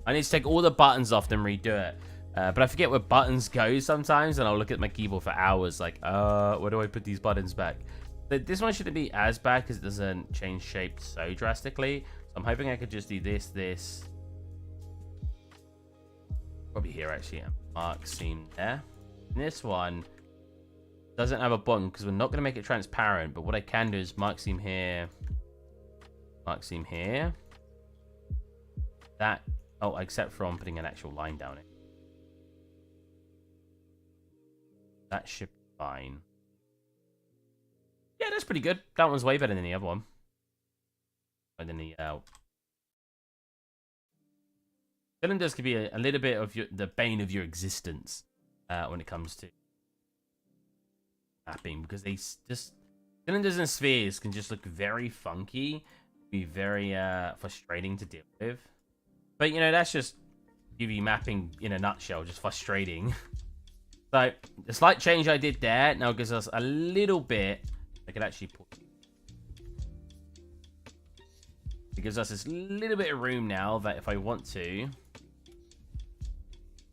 I need to take all the buttons off and redo it. But I forget where buttons go sometimes, and I'll look at my keyboard for hours like, where do I put these buttons back? But this one shouldn't be as bad because it doesn't change shape so drastically. So I'm hoping I could just do this. Probably here, actually. And mark seam there. And this one doesn't have a button because we're not going to make it transparent. But what I can do is mark seam here. Mark seam here. That... Oh, except from putting an actual line down it. That should be fine. Yeah, that's pretty good. That one's way better than the other one. Better than the cylinders could be a little bit of the bane of your existence when it comes to mapping, because they just cylinders and spheres can just look very funky, be very frustrating to deal with. But, you know, that's just UV mapping in a nutshell, just frustrating. So, the slight change I did there now gives us a little bit. I could actually put It gives us this little bit of room now that if I want to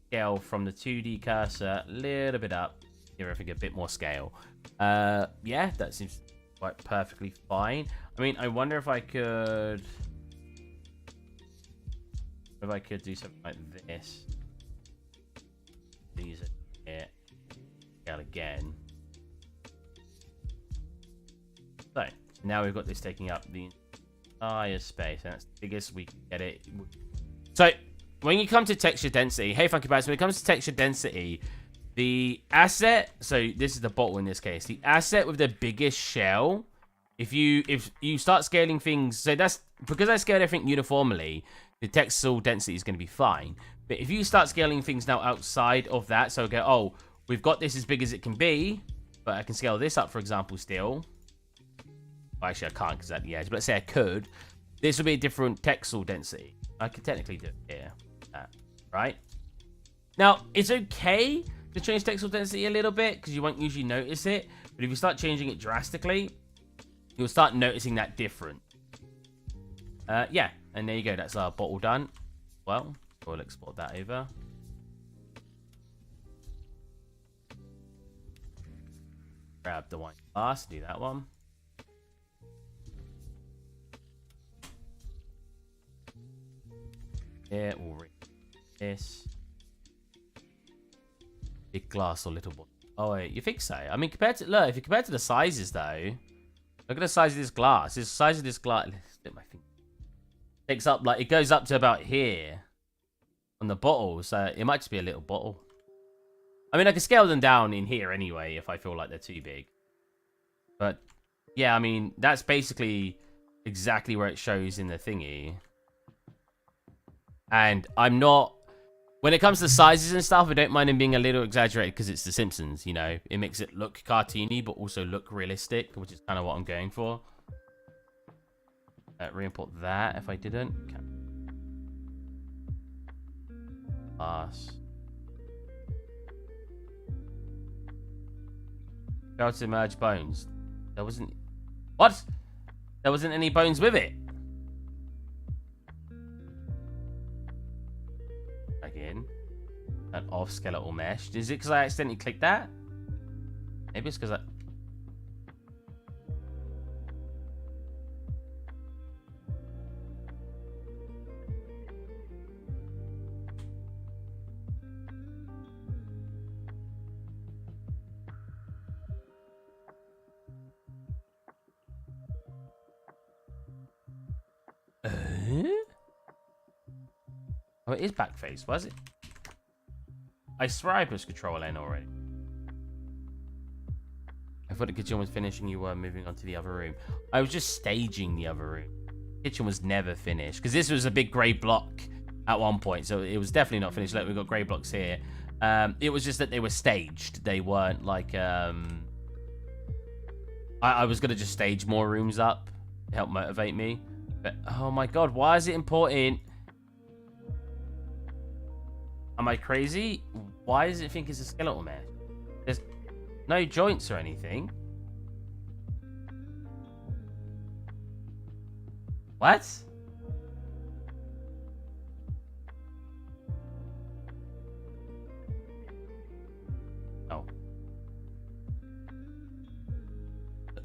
scale from the 2D cursor a little bit up, give everything a bit more scale. Yeah, that seems quite perfectly fine. I mean, I wonder if I could do something like this. These here, scale again. So now we've got this taking up the entire space, and that's the biggest we can get it. So when you come to texture density, hey Funky Bass, when it comes to texture density, the asset, so this is the bottle in this case, the asset with the biggest shell, if you start scaling things, so that's because I scaled everything uniformly, the texture density is going to be fine. But if you start scaling things now outside of that, so go, oh, we've got this as big as it can be, but I can scale this up, for example, still. Well, actually, I can't because at the edge, but let's say I could. This would be a different texture density. I could technically do it here, right? Now, it's okay to change texture density a little bit because you won't usually notice it. But if you start changing it drastically, you'll start noticing that different. Yeah, and there you go. That's our bottle done. Well, we'll export that over. Grab the wine glass, do that one. Yeah, we'll read this. Big glass or little bottle? Oh, wait, you think so? I mean, look, if you compare to the sizes, though, look at the size of this glass. The size of this glass, split my finger. Takes up, like, it goes up to about here on the bottle, so it might just be a little bottle. I mean, I can scale them down in here anyway if I feel like they're too big. But, yeah, I mean, that's basically exactly where it shows in the thingy. And I'm not... When it comes to sizes and stuff, I don't mind them being a little exaggerated because it's The Simpsons, you know. It makes it look cartoony, but also look realistic, which is kind of what I'm going for. Re-import that if I didn't. Pass. Failed to merge bones. There wasn't... What? There wasn't any bones with it. Again. An off skeletal mesh. Is it because I accidentally clicked that? Maybe it's because I... Oh, it is back face, was it? I swear I pushed Control N already. I thought the kitchen was finishing, you were moving on to the other room. I was just staging the other room. The kitchen was never finished. Because this was a big grey block at one point. So it was definitely not finished. Look, we've got grey blocks here. It was just that they were staged. They weren't like... I was going to just stage more rooms up to help motivate me. But, oh my god, why is it important? Am I crazy? Why does it think it's a skeletal mesh? There's no joints or anything. What? Oh. I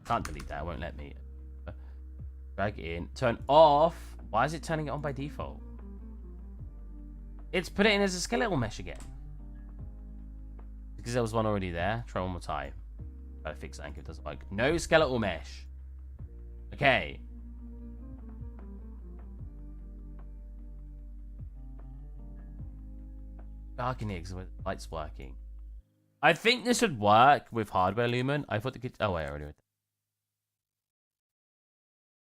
can't delete that. It won't let me. Drag it in. Turn off. Why is it turning it on by default? It's put it in as a skeletal mesh again. Because there was one already there. Try one more time. Try to fix that if it doesn't work. No skeletal mesh. Okay. Dark in here because the light's working. I think this would work with hardware lumen. I thought the kid... Oh, wait, I already read that.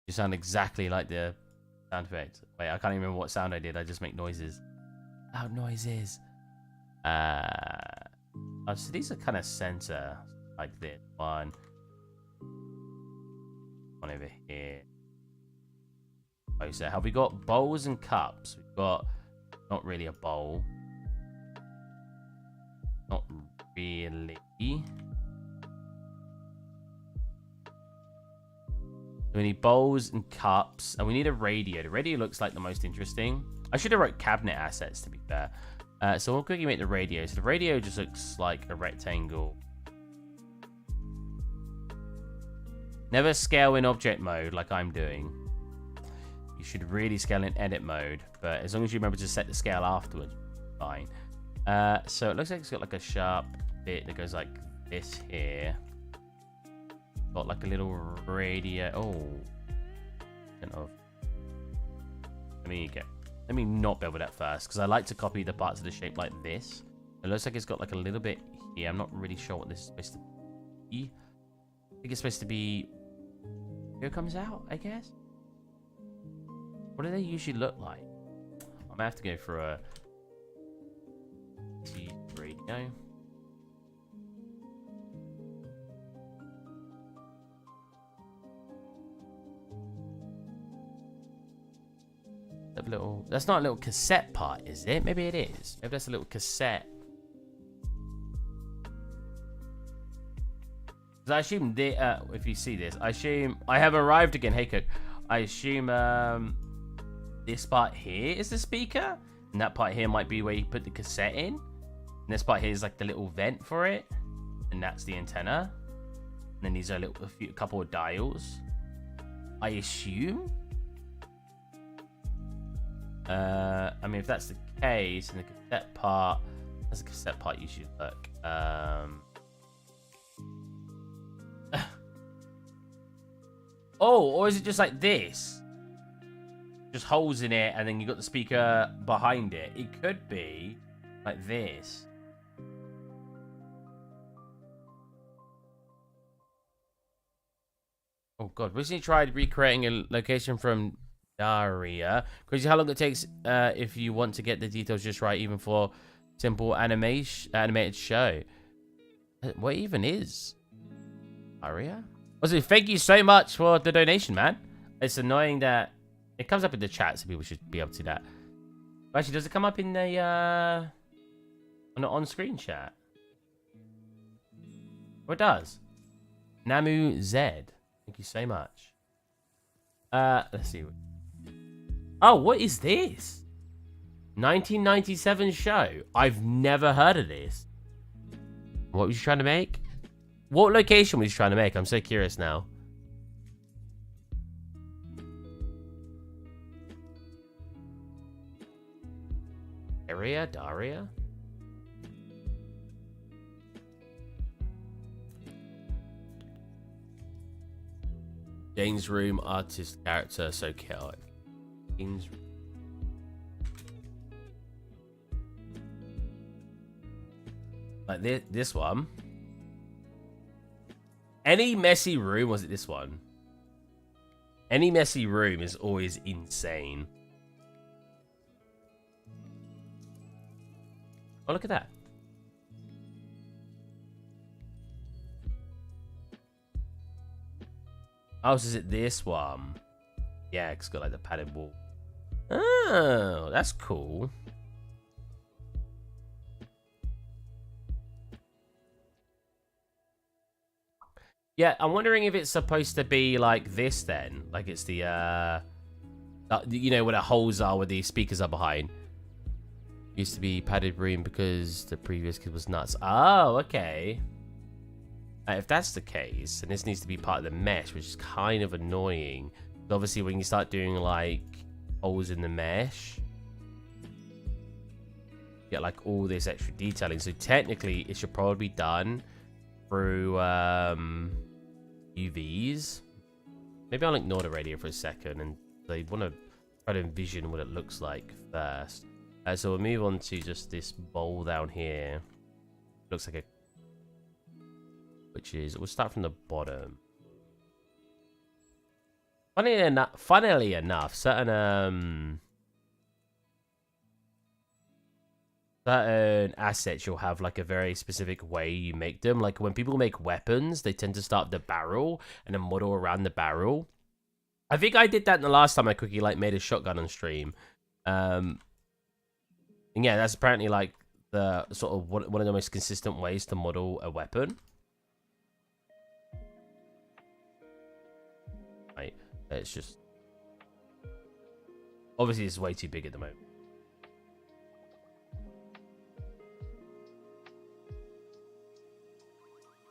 You sound exactly like the sound effect. Wait, I can't even remember what sound I did. I just make noises. Loud noises. Oh, so these are kind of center like this. One over here. Oh, so have we got bowls and cups? We've got not really a bowl. Not really. We need bowls and cups, and we need a radio. The radio looks like the most interesting. I should have wrote cabinet assets, to be fair. So we'll quickly make the radio. So the radio just looks like a rectangle. Never scale in object mode like I'm doing. You should really scale in edit mode, but as long as you remember to set the scale afterwards, fine. So it looks like it's got like a sharp bit that goes like this here. Got like a little radio. Oh, kind of. Let me not build that first, because I like to copy the parts of the shape like this. It looks like it's got like a little bit here. I'm not really sure what this is supposed to be. I think it's supposed to be... Here it comes out, I guess. What do they usually look like? I might have to go for a radio. That's not a little cassette part, is it? Maybe it is. Maybe that's a little cassette. Because I assume if you see this, I have arrived again. Hey cook, I assume this part here is the speaker, and that part here might be where you put the cassette in. And this part here is like the little vent for it, and that's the antenna. And then these are a couple of dials. I assume. I mean, if that's the case, and the cassette part, that's the cassette part you should look. Oh, or is it just like this? Just holes in it, and then you got the speaker behind it. It could be like this. Oh god, recently tried recreating a location from Daria. Crazy how long it takes if you want to get the details just right, even for simple animated show. What even is Daria? Also, thank you so much for the donation, man. It's annoying that it comes up in the chat, so people should be able to do that. But actually, does it come up in the on the on-screen chat? Oh, it does. Namu Z. Thank you so much. Let's see. Oh, what is this? 1997 show. I've never heard of this. What was you trying to make? What location was you trying to make? I'm so curious now. Daria? Jane's room, artist, character, so chaotic. Jane's room. Like this one. Any messy room, was it this one? Any messy room is always insane. Oh, look at that. Oh, so is it this one? Yeah, it's got like the padded wall. Oh, that's cool. Yeah, I'm wondering if it's supposed to be like this then. Like it's the, you know, where the holes are where the speakers are behind. Used to be padded room because the previous kid was nuts. Oh, okay. If that's the case, then this needs to be part of the mesh, which is kind of annoying. But obviously, when you start doing like holes in the mesh, you get like all this extra detailing. So technically, it should probably be done through UVs. Maybe I'll ignore the radio for a second, and they want to try to envision what it looks like first. So we'll move on to just this bowl down here. Looks like a... Which is... We'll start from the bottom. Funnily enough, certain assets you'll have like a very specific way you make them. Like when people make weapons, they tend to start the barrel and then model around the barrel. I think I did that the last time I quickly like made a shotgun on stream. And yeah, that's apparently like the sort of one of the most consistent ways to model a weapon. Right. It's just obviously it's way too big at the moment.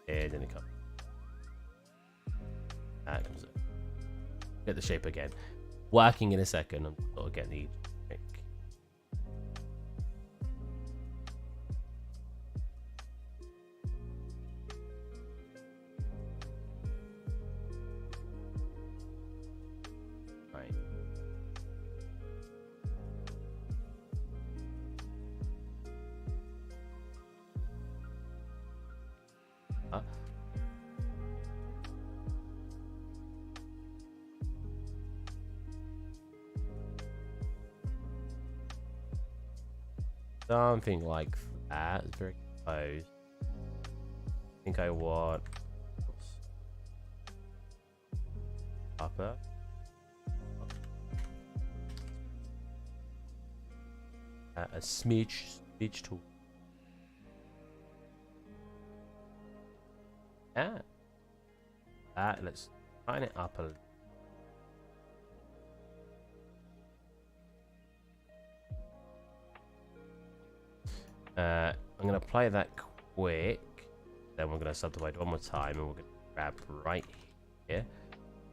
And then it comes. That comes up. Get the shape again. Working in a second. I'm sort of getting the trick. Right. Something like that. It's very close. I think I want upper. A smidge tool. Yeah. Let's line it up a little. I'm going to play that quick. Then we're going to subdivide one more time. And we're going to grab right here.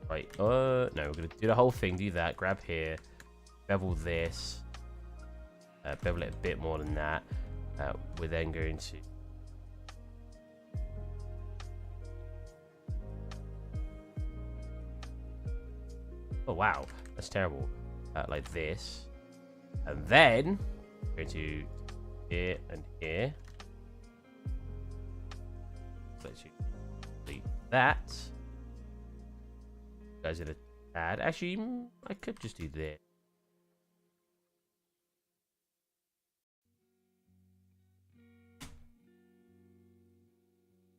Right. No, we're going to do the whole thing. Do that. Grab here. Bevel this. Bevel it a bit more than that. We're then going to... Oh, wow. That's terrible. Like this. And then we're going to... here and here. Let's delete that. Guys, in a tad. Actually, I could just do this.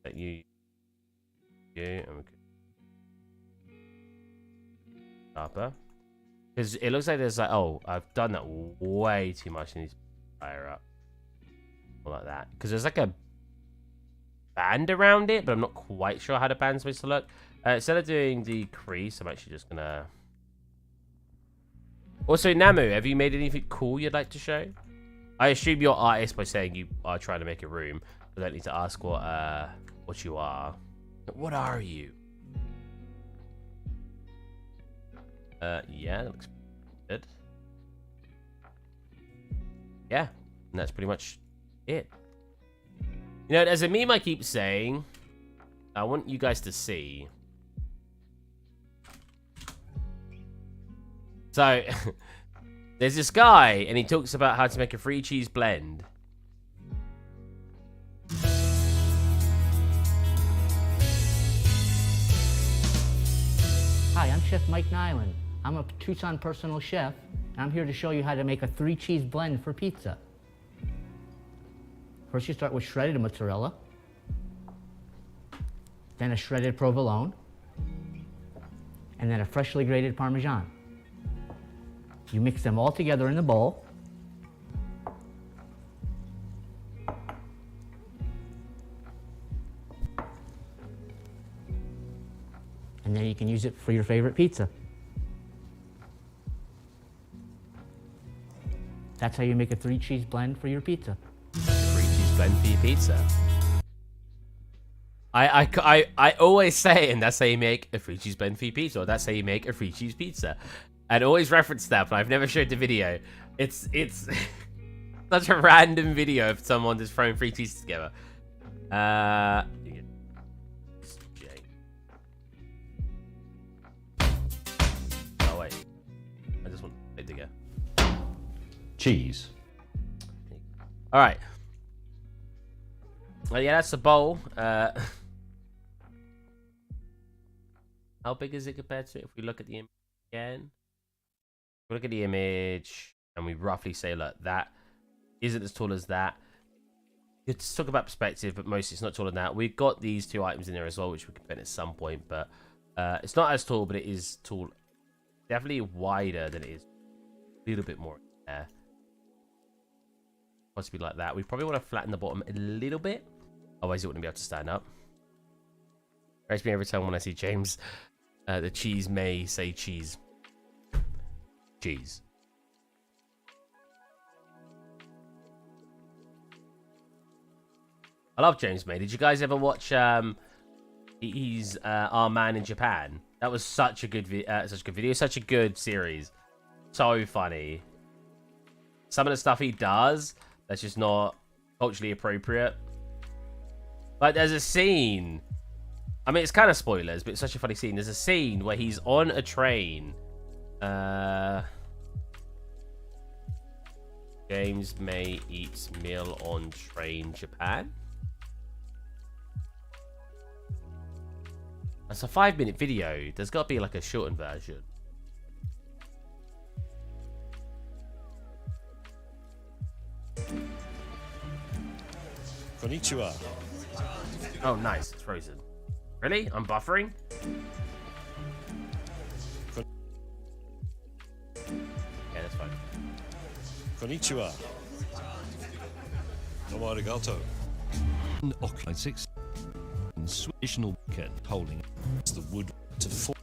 That you, and we could sharper. Because it looks like there's like, oh, I've done that way too much. I need to fire up. Like that, because there's like a band around it, but I'm not quite sure how the band's supposed to look. Instead of doing the crease, I'm actually just gonna... Also, Namu, have you made anything cool you'd like to show? I assume you're artist by saying you are trying to make a room. I don't need to ask what you are. What are you? Yeah, that looks good. Yeah, and that's pretty much it. You know, as a meme I keep saying, I want you guys to see. So, there's this guy, and he talks about how to make a 3 cheese blend. Hi, I'm Chef Mike Nyland. I'm a Tucson personal chef, and I'm here to show you how to make a 3 cheese blend for pizza. First, you start with shredded mozzarella, then a shredded provolone, and then a freshly grated Parmesan. You mix them all together in the bowl. And then you can use it for your favorite pizza. That's how you make a 3 cheese blend for your pizza. 3 cheese blend for your pizza. I always say, and that's how you make a 3 cheese blend for your pizza, or that's how you make a 3 cheese pizza. I'd always reference that, but I've never showed the video. It's such a random video of someone just throwing 3 cheeses together. Oh wait, I just want it to go. Cheese. All right. Well, yeah, that's the bowl. How big is it compared to it? If we look at the image again, we look at the image and we roughly say, look, that isn't as tall as that. Let's talk about perspective, but mostly it's not taller than that. We've got these 2 items in there as well, which we can put at some point, but it's not as tall, but it is tall. Definitely wider than it is. A little bit more there. Possibly like that. We probably want to flatten the bottom a little bit. Otherwise, it wouldn't be able to stand up. Breaks me every time when I see James The cheese may say cheese. Cheese. I love James May. Did you guys ever watch he's Our Man in Japan? That was such a good video, such a good series. So funny. Some of the stuff he does that's just not culturally appropriate. Like there's a scene, I mean it's kind of spoilers, but it's such a funny scene. There's a scene where he's on a train. James May eats meal on train Japan. That's a 5-minute video. There's got to be like a shortened version. Konnichiwa. Oh, nice. It's frozen. Really? I'm buffering? Yeah, that's fine. Konnichiwa. Domo arigato. Occupied 6 additional weekend holding The wood to 4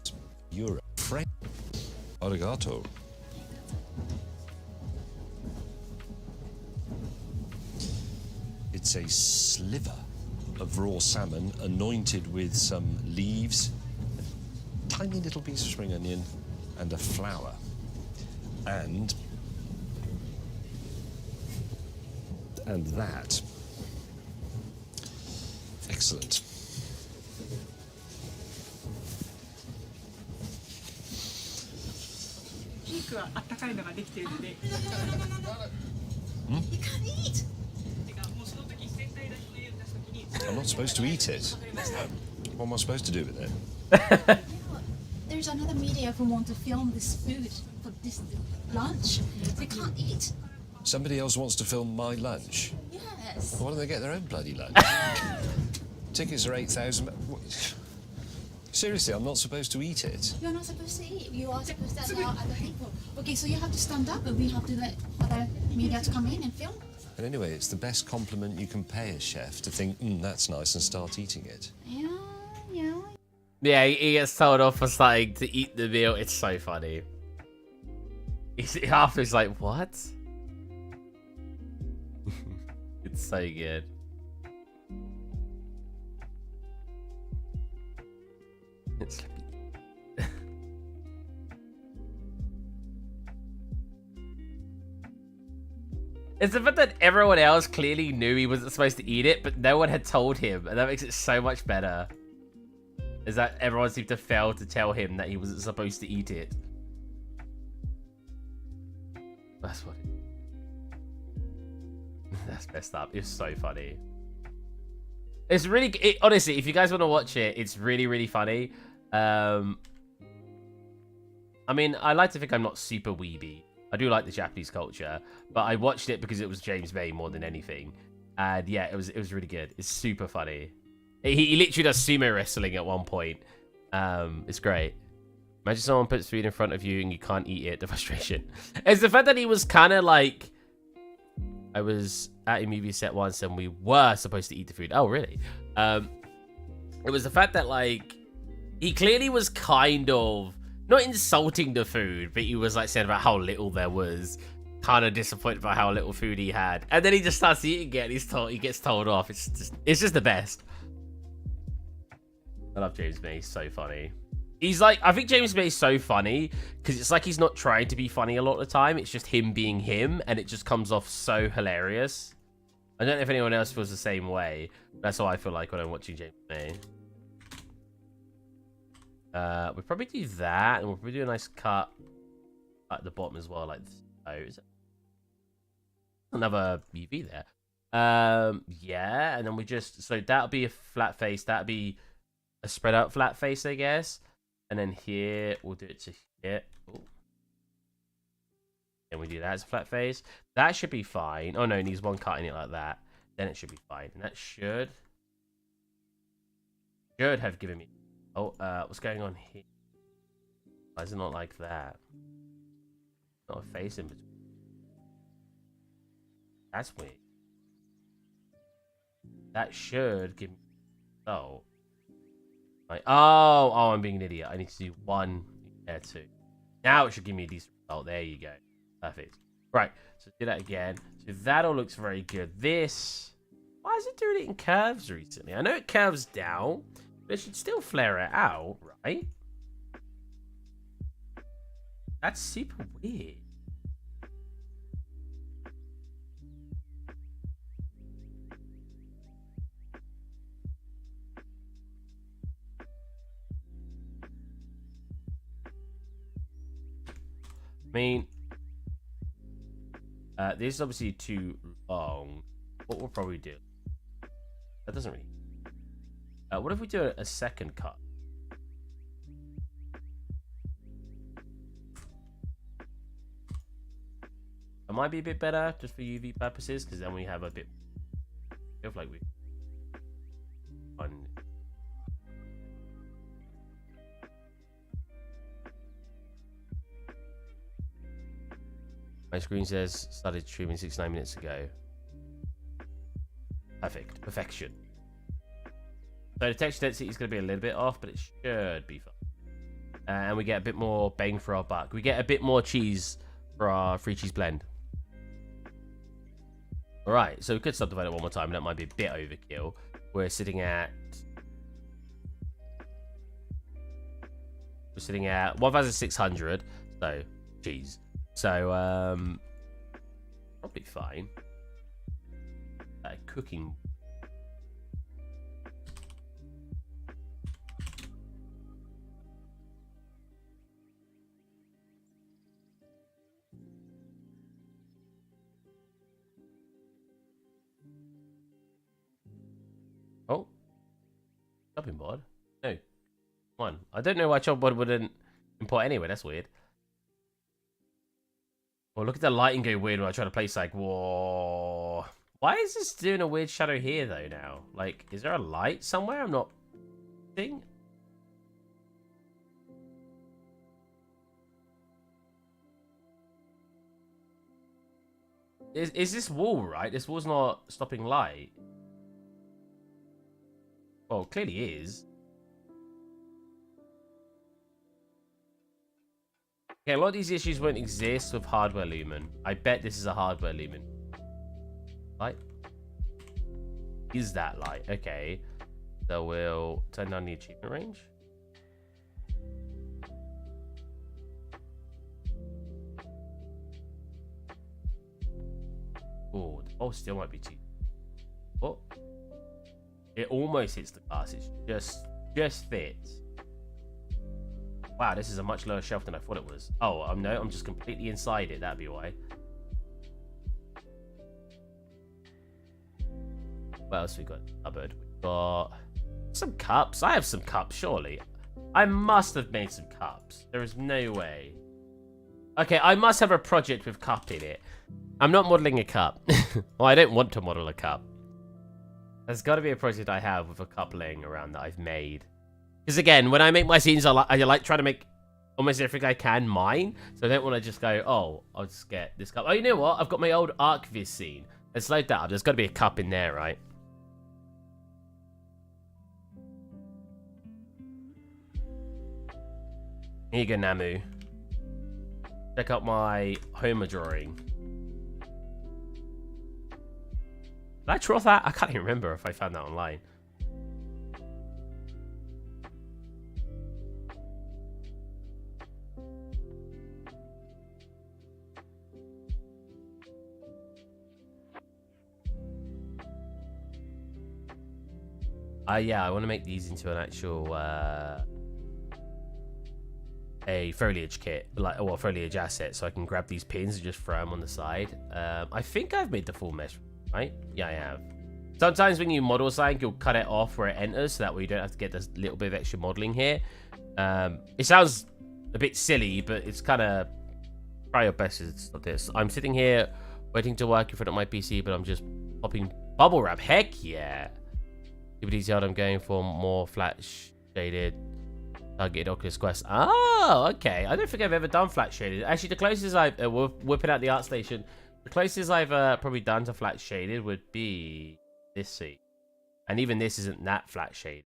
Europe. Frank. Arigato. It's a sliver of raw salmon anointed with some leaves, a tiny little piece of spring onion, and a flower. And that. Excellent. I'm not supposed to eat it. What am I supposed to do with it? There's another media who want to film this food for this lunch. They can't eat. Somebody else wants to film my lunch. Yes. Why don't they get their own bloody lunch? Tickets are 8,000. Seriously, I'm not supposed to eat it. You're not supposed to eat. You are supposed to allow other people. Okay, so you have to stand up and we have to let other media to come in and film. And anyway, it's the best compliment you can pay a chef to think, that's nice, and start eating it. Yeah, yeah. Yeah, he gets told off for starting to eat the meal. It's so funny. After he's like, what? It's so good. It's It's the fact that everyone else clearly knew he wasn't supposed to eat it, but no one had told him, and that makes it so much better. Is that everyone seemed to fail to tell him that he wasn't supposed to eat it. That's funny. That's messed up. It's so funny. It's really... honestly, if you guys want to watch it, it's really, really funny. I mean, I like to think I'm not super weeby. I do like the Japanese culture, but I watched it because it was James May more than anything. And yeah, it was really good. It's super funny. He literally does sumo wrestling at one point. It's great. Imagine someone puts food in front of you and you can't eat it. The frustration. It's the fact that he was kind of like... I was at a movie set once and we were supposed to eat the food. Oh, really? It was the fact that, like, he clearly was kind of... not insulting the food, but he was like saying about how little there was. Kind of disappointed by how little food he had. And then he just starts eating it and he gets told off. It's just the best. I love James May. He's so funny. He's like, I think James May is so funny because it's like he's not trying to be funny a lot of the time. It's just him being him, and it just comes off so hilarious. I don't know if anyone else feels the same way. That's how I feel like when I'm watching James May. We'll probably do that, and we'll probably do a nice cut at the bottom as well, like this. Oh, is it? Another UV there. Yeah, and then we just... so that'll be a flat face. That'll be a spread out flat face, I guess. And then here, we'll do it to here. Ooh. And we do that as a flat face. That should be fine. Oh, no, it needs one cut in it like that. Then it should be fine. And that should have given me... oh, what's going on here? Why is it not like that? Not a face in between. That's weird. That should give me... oh. Right. Oh, I'm being an idiot. I need to do 1, yeah, 2. Now it should give me a decent result. There you go. Perfect. Right. So do that again. So that all looks very good. This, why is it doing it in curves recently? I know it curves down, but it should still flare it out, right? That's super weird. I mean, this is obviously too long. What we'll probably do, that doesn't really. What if we do a second cut? It might be a bit better just for UV purposes, because then we have a bit. Feels like we. On. My screen says started streaming 69 minutes ago. Perfect. Perfection. So the texture density is going to be a little bit off, but it should be fine. And we get a bit more bang for our buck. We get a bit more cheese for our free cheese blend. Alright, so we could subdivide it one more time. That might be a bit overkill. We're sitting at 1,600. So, cheese. So, probably fine. Cooking. Oh. Chopping board? No. One. I don't know why chopping board wouldn't import anyway. That's weird. Oh, look at the lighting go weird when I try to place like, whoa. Why is this doing a weird shadow here though now? Like, is there a light somewhere I'm not seeing? Is this wall right? This wall's not stopping light. Well, clearly is. Okay, a lot of these issues won't exist with hardware lumen. I bet this is a hardware lumen. Light? Is that light? Okay. So we'll turn down the achievement range. Oh, the bowl still might be too. Oh. It almost hits the glass. It just fits. Wow, this is a much lower shelf than I thought it was. Oh, no, I'm just completely inside it. That'd be why. What else we got? Cupboard. We got some cups. I have some cups, surely. I must have made some cups. There is no way. Okay, I must have a project with cup in it. I'm not modeling a cup. Well, I don't want to model a cup. There's got to be a project I have with a cup laying around that I've made. Because again, when I make my scenes, I like trying to make almost everything I can mine. So I don't want to just go, oh, I'll just get this cup. Oh, you know what? I've got my old ArcViz scene. Let's load that up. There's got to be a cup in there, right? Here you go, Namu. Check out my Homer drawing. Did I draw that? I can't even remember if I found that online. Yeah, I want to make these into an actual a foliage kit, like, or a foliage asset, so I can grab these pins and just throw them on the side. I think I've made the full mesh, right? Yeah, I have. Sometimes when you model something, you'll cut it off where it enters, so that way you don't have to get this little bit of extra modeling here. It sounds a bit silly, but it's kind of try your best. It's not this. I'm sitting here waiting to work in front of my PC, but I'm just popping bubble wrap. Heck yeah! Super detailed. I'm going for more flat shaded targeted Oculus Quest. Oh, okay. I don't think I've ever done flat shaded. Actually, the closest I've whipping out the art station. The closest I've probably done to flat shaded would be this scene, and even this isn't that flat shaded.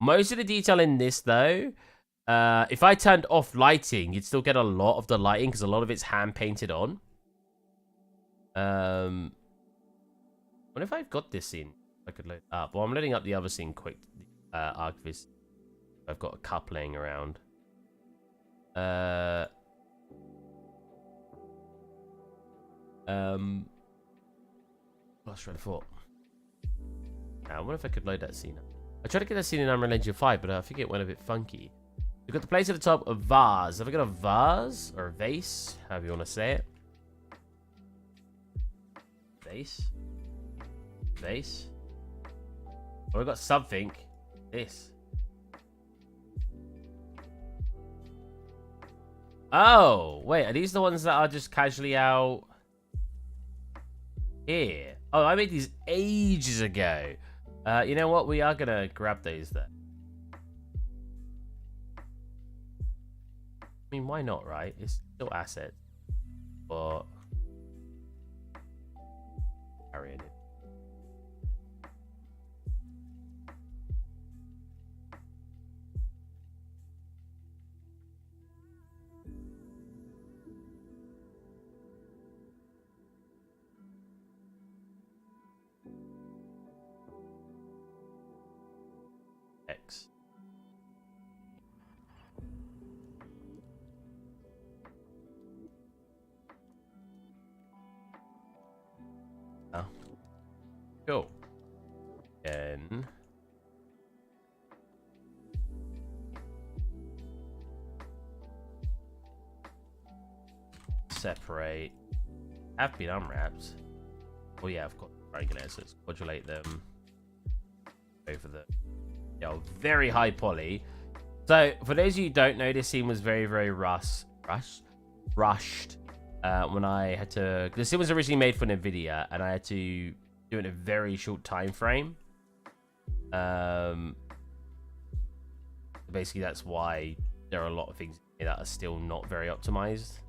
Most of the detail in this, though, if I turned off lighting, you'd still get a lot of the lighting because a lot of it's hand painted on. What if I've got this scene? I could load up. Well, I'm loading up the other scene quick. Archivist. I've got a couple laying around. Lost train of thought. I wonder if I could load that scene up. I tried to get that scene in Unreal Engine 5, but I think it went a bit funky. We've got the place at the top of vase. Have I got a vase? Or a vase? However you want to say it. Vase? Vase? Oh, we've got something. This. Oh, wait. Are these the ones that are just casually out here? Oh, I made these ages ago. You know what? We are going to grab those then. I mean, why not, right? It's still assets. But... carry it in. X. Oh. Cool. Then separate. Have been unwrapped. Oh yeah, I've got triangulated, so let's modulate them over the very high poly. So for those of you who don't know, this scene was very, very rushed when I had to. This scene was originally made for NVIDIA, and I had to do it in a very short time frame. Basically, that's why there are a lot of things that are still not very optimized.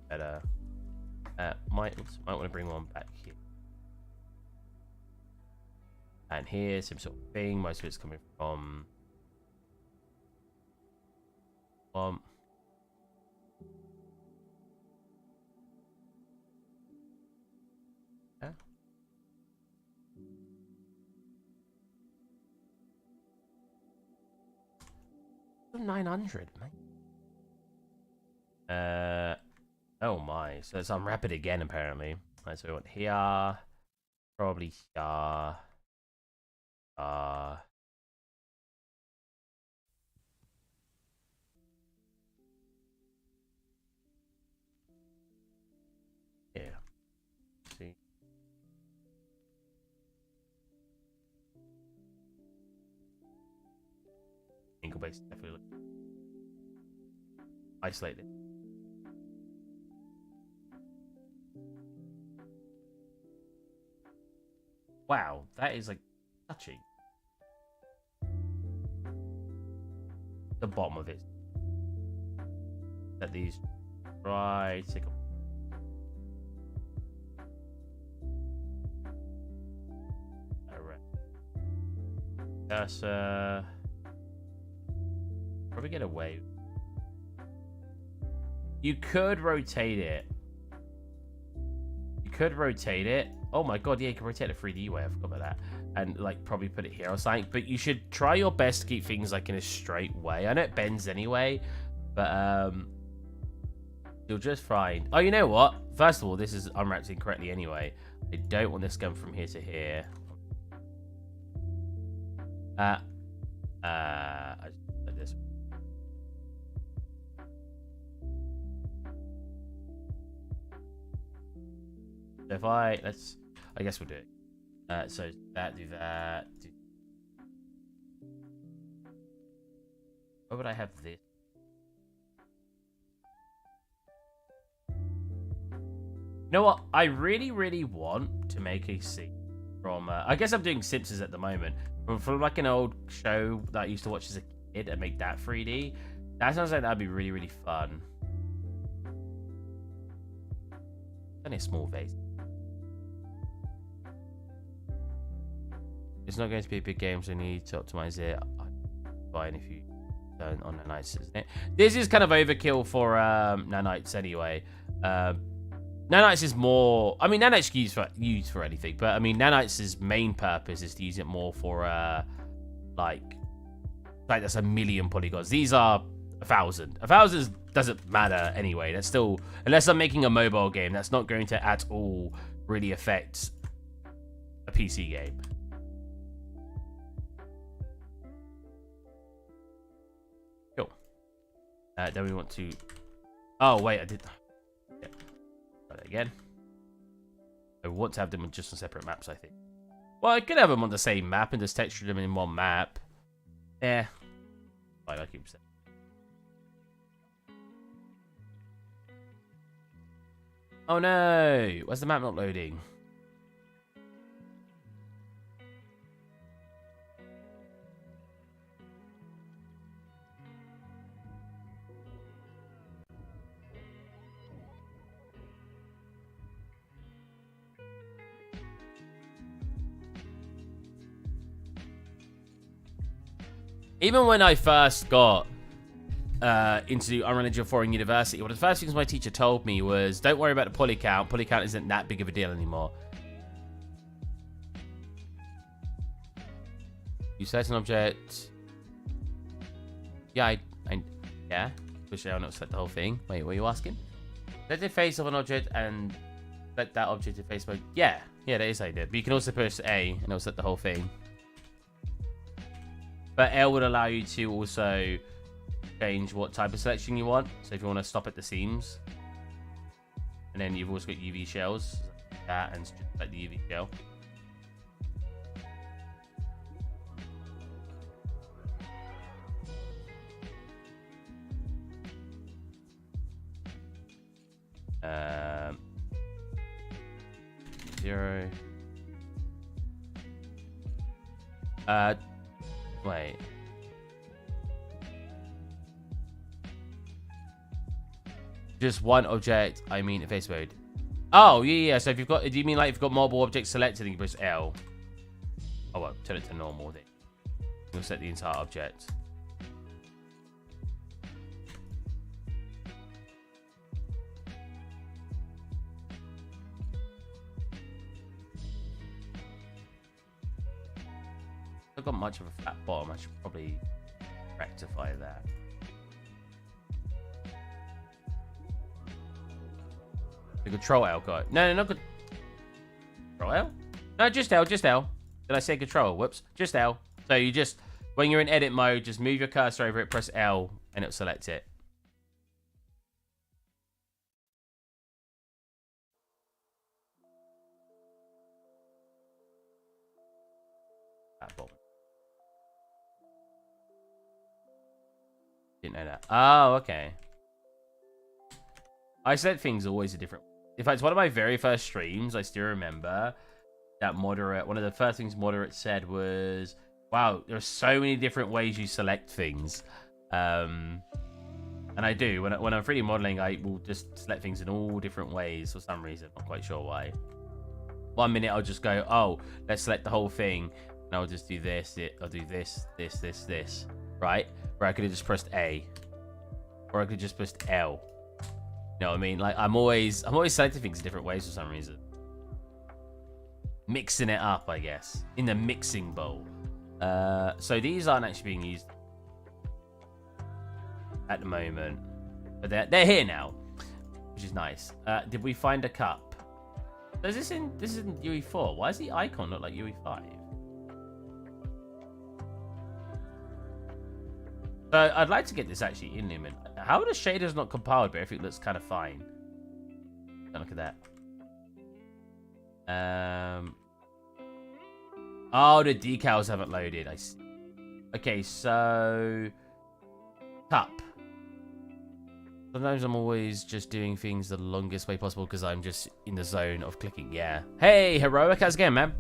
Better. Might want to bring one back here. And here, same sort of thing. Most of it's coming from yeah. 900, mate. Oh my, so let's unwrap it again apparently. Alright, so we want here, probably here, yeah. See. Angle base definitely isolated. Wow, that is like touching. The bottom of it. Set these right. Take a cursor. Probably get away. You could rotate it. You could rotate it. Oh my god, yeah, you can rotate it 3D way. I forgot about that. And like probably put it here or something. But you should try your best to keep things like in a straight way. I know it bends anyway, but you'll just find. Oh, you know what? First of all, this is unwrapped incorrectly anyway. I don't want this gun from here to here. I just put this. So if I guess we'll do it. So that, do that. Where would I have this? You know what? I really, really want to make a scene from. I guess I'm doing Simpsons at the moment. From like an old show that I used to watch as a kid and make that 3D. That sounds like that'd be really, really fun. only a small vase. It's not going to be a big game, so I need to optimize it. Fine if you don't on nanites, isn't it? This is kind of overkill for nanites anyway. Nanites is more. I mean, nanites used for anything, but I mean, nanites' main purpose is to use it more for like that's 1,000,000 polygons. These are 1,000. 1,000 doesn't matter anyway. That's still, unless I'm making a mobile game, that's not going to at all really affect a PC game. Cool. Then we want to. Oh wait, I did. Yeah. Try that again. I want to have them just on separate maps, I think. Well, I could have them on the same map and just texture them in one map. Yeah. Fine, I keep saying. Oh no! Where's the map not loading? Even when I first got into Unreal Engine 4 in university, one of the first things my teacher told me was, don't worry about the poly count. Poly count isn't that big of a deal anymore. You set an object. Yeah, yeah. Push down, not select the whole thing. Wait, what are you asking? Let the face of an object and let that object in face mode. Yeah, that is how you did. But you can also push A and it'll set the whole thing. But L would allow you to also change what type of selection you want. So if you want to stop at the seams, and then you've also got UV shells, like that, and just like the UV shell. Zero. Wait. Just one object, I mean face mode. Oh, yeah. So if you've got, do you mean like if you've got multiple objects selected and you press L? Oh, well, turn it to normal then. You'll set the entire object. I've got much of a flat bottom. I should probably rectify that. The control L got. No, not good. Control L? No, just L, just L. Did I say control? Whoops. Just L. So you just, when you're in edit mode, just move your cursor over it, press L, and it'll select it. That bottom. Didn't know that. Oh, okay. I said things always a different. In fact, one of my very first streams, I still remember that Moderate. One of the first things Moderate said was, "Wow, there are so many different ways you select things." And I do when I'm 3D modeling, I will just select things in all different ways for some reason. I'm not quite sure why. One minute I'll just go, "Oh, let's select the whole thing," and I'll just do this. I'll do this, right? Or I could have just pressed A, or I could have just pressed L. You know what I mean? Like I'm always selecting things in different ways for some reason. Mixing it up, I guess, in the mixing bowl. So these aren't actually being used at the moment, but they're here now, which is nice. Did we find a cup? So this is in UE4. Why does the icon look like UE5? So I'd like to get this actually in Lumen. How are the shaders not compiled, but everything looks kind of fine? Don't look at that. Oh, the decals haven't loaded. I see. Okay, so cup. Sometimes I'm always just doing things the longest way possible because I'm just in the zone of clicking. Yeah. Hey, Heroic, how's it going, man?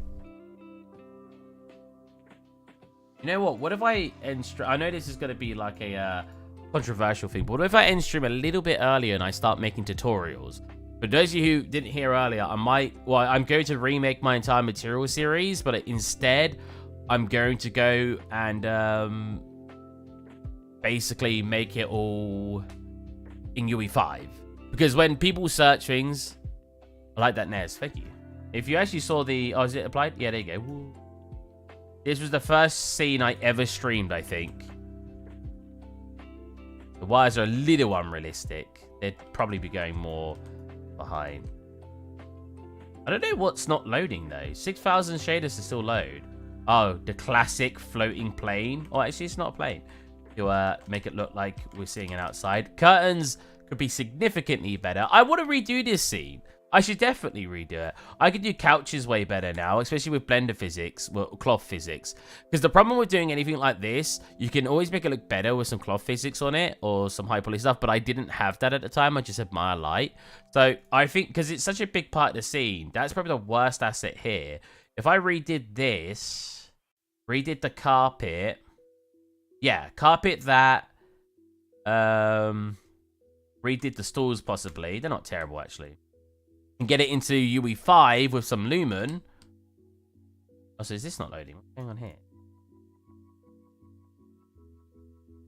You know what? What if I end stream? I know this is going to be like a controversial thing, but what if I end stream a little bit earlier and I start making tutorials? For those of you who didn't hear earlier, I'm going to remake my entire material series, but instead, I'm going to go and basically make it all in UE5. Because when people search things, I like that, Nez. Thank you. If you actually saw the... Oh, is it applied? Yeah, there you go. Woo. This was the first scene I ever streamed, I think. The wires are a little unrealistic. They'd probably be going more behind. I don't know what's not loading, though. 6,000 shaders to still load. Oh, the classic floating plane. Oh, actually, it's not a plane. To make it look like we're seeing it outside. Curtains could be significantly better. I want to redo this scene. I should definitely redo it. I could do couches way better now, especially with blender physics, well, cloth physics. Because the problem with doing anything like this, you can always make it look better with some cloth physics on it or some high poly stuff, but I didn't have that at the time. I just had Maya Light. So I think, because it's such a big part of the scene, that's probably the worst asset here. If I redid this, redid the carpet, yeah, carpet that, redid the stalls possibly. They're not terrible, actually. And get it into UE5 with some Lumen. Oh, so is this not loading? What's going on here?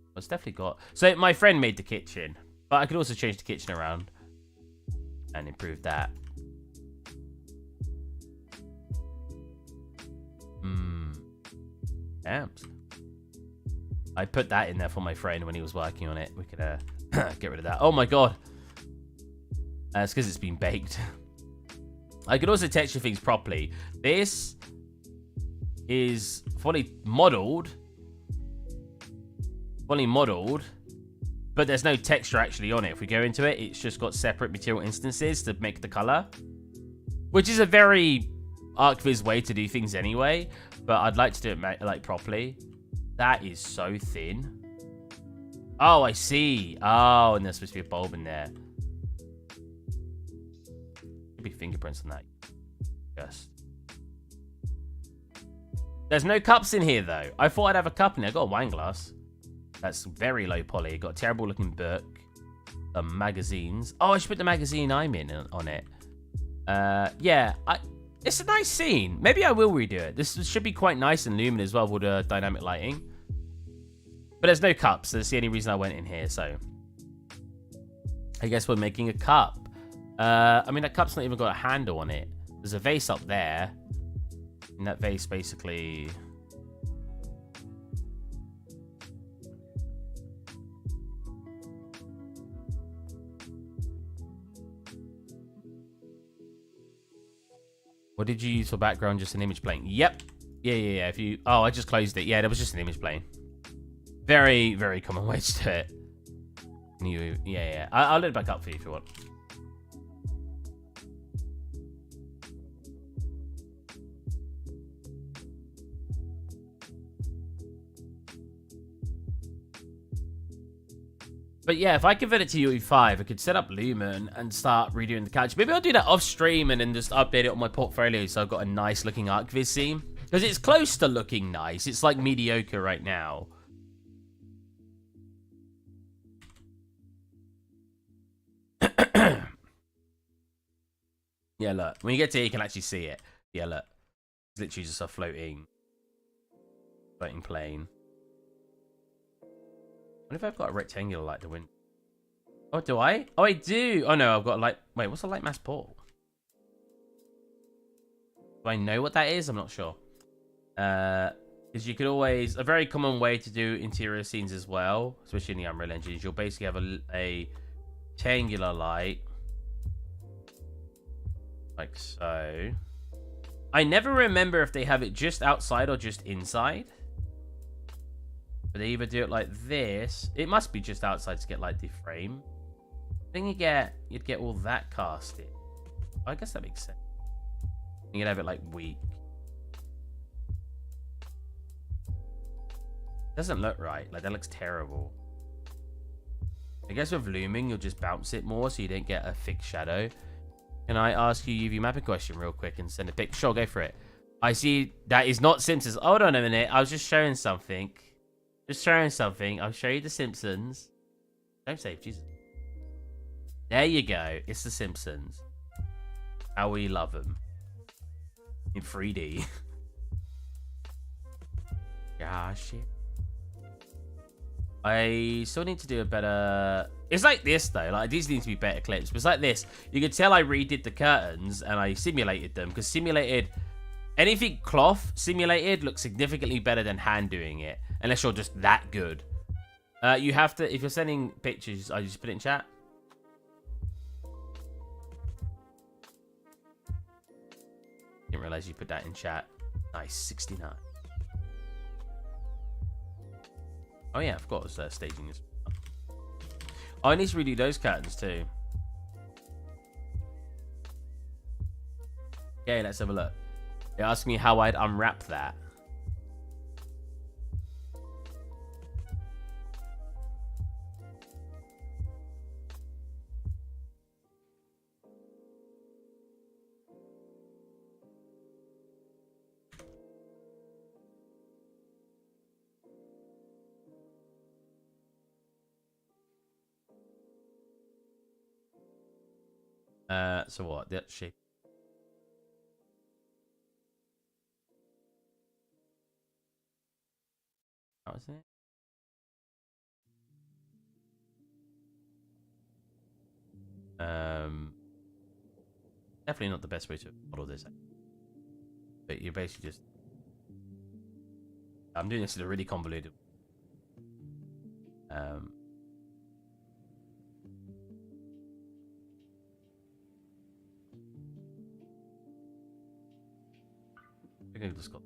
Well, it's definitely got... So my friend made the kitchen. But I could also change the kitchen around. And improve that. Amps. I put that in there for my friend when he was working on it. We could get rid of that. Oh my god. It's because it's been baked. I could also texture things properly. This is fully modeled. But there's no texture actually on it. If we go into it, it's just got separate material instances to make the color. Which is a very ArcViz way to do things anyway. But I'd like to do it like properly. That is so thin. Oh, I see. Oh, and there's supposed to be a bulb in there. Be fingerprints on that. Yes. There's no cups in here though. I thought I'd have a cup in there. I got a wine glass. That's very low poly. Got a terrible looking book. Some magazines. Oh, I should put the magazine I'm in on it. Yeah. It's a nice scene. Maybe I will redo it. This should be quite nice and luminous as well with the dynamic lighting. But there's no cups. That's the only reason I went in here. So I guess we're making a cup. I mean, that cup's not even got a handle on it. There's a vase up there. And that vase basically... What did you use for background? Just an image plane? Yep. Yeah. If you... Oh, I just closed it. Yeah, there was just an image plane. Very, very common way to do it. Yeah. I'll let it back up for you if you want. But yeah, if I convert it to UE5, I could set up Lumen and start redoing the couch. Maybe I'll do that off stream and then just update it on my portfolio so I've got a nice looking ArcViz scene. Because it's close to looking nice. It's like mediocre right now. Yeah, look. When you get to here, you can actually see it. Yeah, look. It's literally just a floating plane. What if I've got a rectangular light to win? Oh, do I? Oh, I do. Oh, no, I've got a light. Wait, what's a light mass portal? Do I know what that is? I'm not sure. Because you could always... A very common way to do interior scenes as well, especially in the Unreal Engine, is you'll basically have a rectangular light. Like so. I never remember if they have it just outside or just inside. But they either do it like this. It must be just outside to get like the frame. Then you'd get all that casted. I guess that makes sense. You'd have it like weak. Doesn't look right. Like that looks terrible. I guess with looming, you'll just bounce it more so you don't get a thick shadow. Can I ask you UV mapping question real quick and send a pic? Sure, go for it. I see that is not Simpsons. Hold on a minute. I was just showing something. I'll show you the Simpsons. Don't save, Jesus. There you go. It's the Simpsons. How we love them. In 3D. Yeah, shit. I still need to do a better... It's like this, though. Like, these need to be better clips. But it's like this. You could tell I redid the curtains and I simulated them. Because simulated... Anything cloth simulated looks significantly better than hand doing it. Unless you're just that good. You have to... If you're sending pictures, I just put it in chat. Didn't realize you put that in chat. Nice, 69. Oh yeah, of course, staging is. Oh, I need to redo those curtains too. Okay, let's have a look. They asked me how I'd unwrap that. So what? That shape. How was it? Definitely not the best way to model this. But you're basically just... I'm doing this in a really convoluted... I think I just got...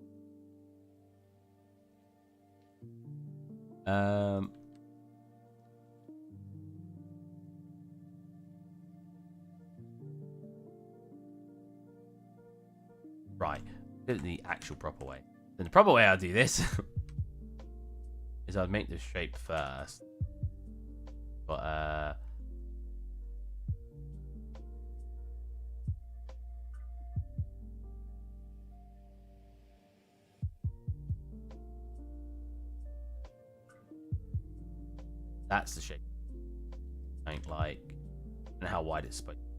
Right. Do it the actual proper way. Then the proper way I'll do this is I'd make the shape first. But that's the shape. Like, and how wide it's supposed to be.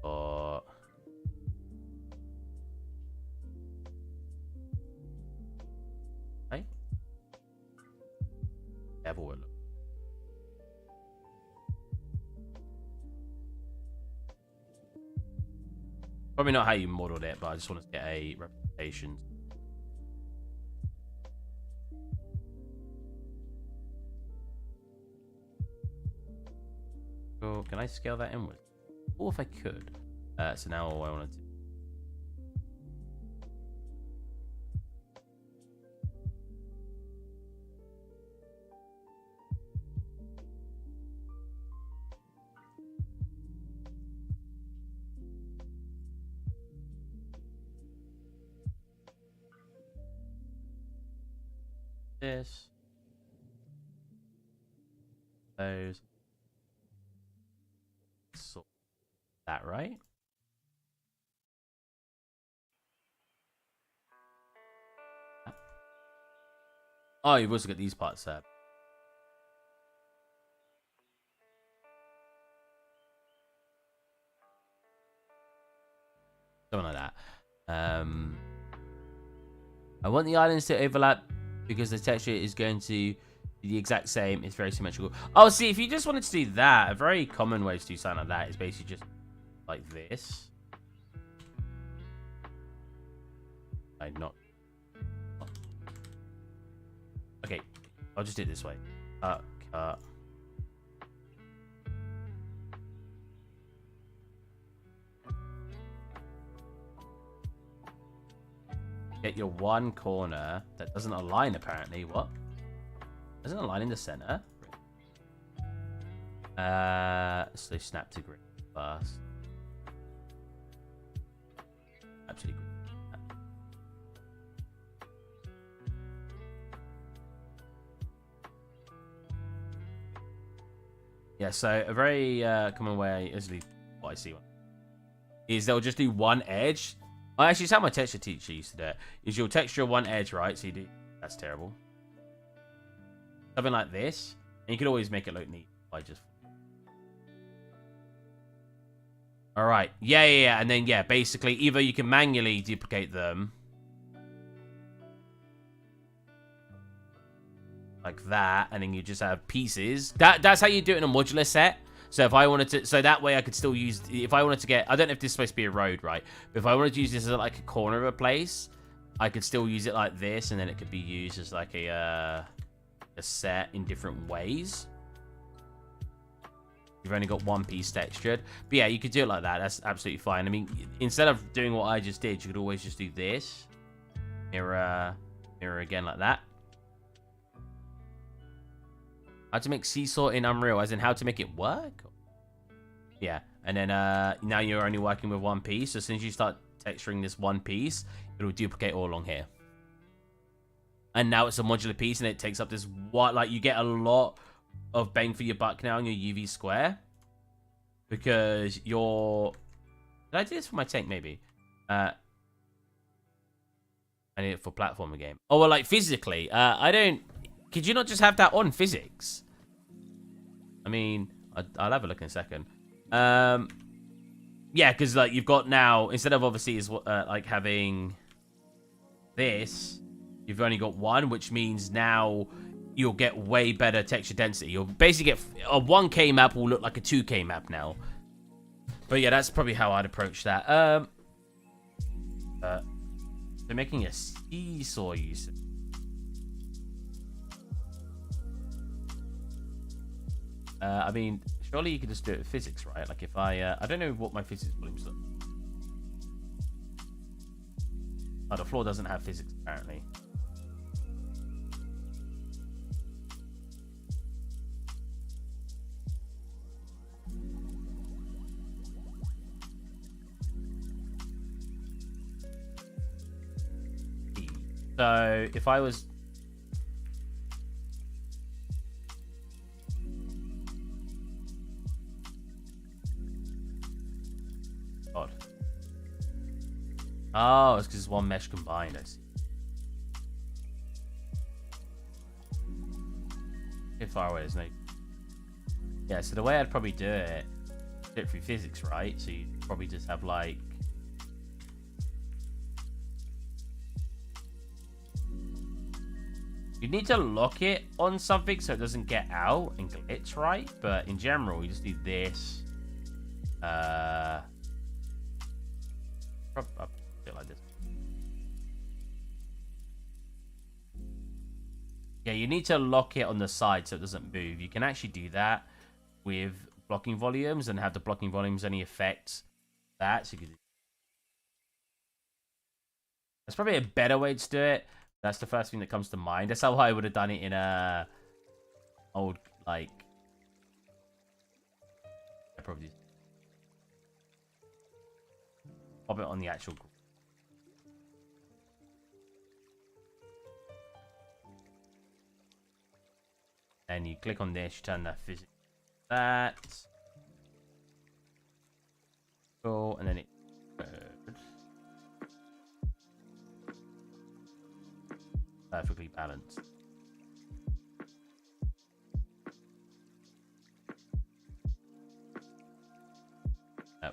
Or hey, devil will look. Probably not how you modeled it, but I just want to get a representation. Cool. Can I scale that inwards? Or if I could. So now all I want to do. This. Those. So that right? Oh, you've also got these parts there. Something like that. I want the islands to overlap because the texture is going to be the exact same. It's very symmetrical. Oh, see, if you just wanted to do that, a very common way to do something like that is basically just like this. Like not. Okay, I'll just do it this way. Cut. Get your one corner that doesn't align apparently. What? Doesn't align in the center? So snap to grid first. Absolutely. Yeah, so a very common way, is what I see, is they'll just do one edge. Actually, it's how my texture teacher used to do it. Is you'll texture one edge, right? So you do That's terrible. Something like this. And you could always make it look neat by just... Alright. Yeah. And then, yeah, basically, either you can manually duplicate them. Like that. And then you just have pieces. That's how you do it in a modular set. So if I wanted to... So that way I could still use... If I wanted to get... I don't know if this is supposed to be a road, right? But if I wanted to use this as like a corner of a place, I could still use it like this. And then it could be used as like a set in different ways. You've only got one piece textured. But yeah, you could do it like that. That's absolutely fine. I mean, instead of doing what I just did, you could always just do this. Mirror again like that. How to make seesaw in Unreal, as in how to make it work? Yeah, and then now you're only working with one piece. So as soon as you start texturing this one piece, it'll duplicate all along here. And now it's a modular piece, and it takes up this like you get a lot of bang for your buck now in your UV square, because you're... Did I do this for my tank? Maybe. I need it for platformer game. Oh well, like physically, I don't. Could you not just have that on physics? I mean, I'll have a look in a second. Yeah, because like you've got now, instead of obviously is like having this, you've only got one, which means now you'll get way better texture density. You'll basically get a 1K map will look like a 2K map now. But yeah, that's probably how I'd approach that. They're making a seesaw, you said. I mean, surely you could just do it with physics, right? Like if I don't know what my physics volumes look. Oh, the floor doesn't have physics, apparently. So, if I was... God. Oh, it's because it's one mesh combined, I see. Bit far away, isn't it? Yeah, so the way I'd probably do it through physics, right? So you'd probably just have like... You need to lock it on something so it doesn't get out and glitch, right? But in general, you just do this. A bit like this. Yeah, you need to lock it on the side so it doesn't move. You can actually do that with blocking volumes and have the blocking volumes only affect that. So you could... That's probably a better way to do it. That's the first thing that comes to mind. That's how I would have done it in a old, like... I probably pop it on the actual... And you click on this, you turn that physics. That. Cool, and then it... perfectly balanced.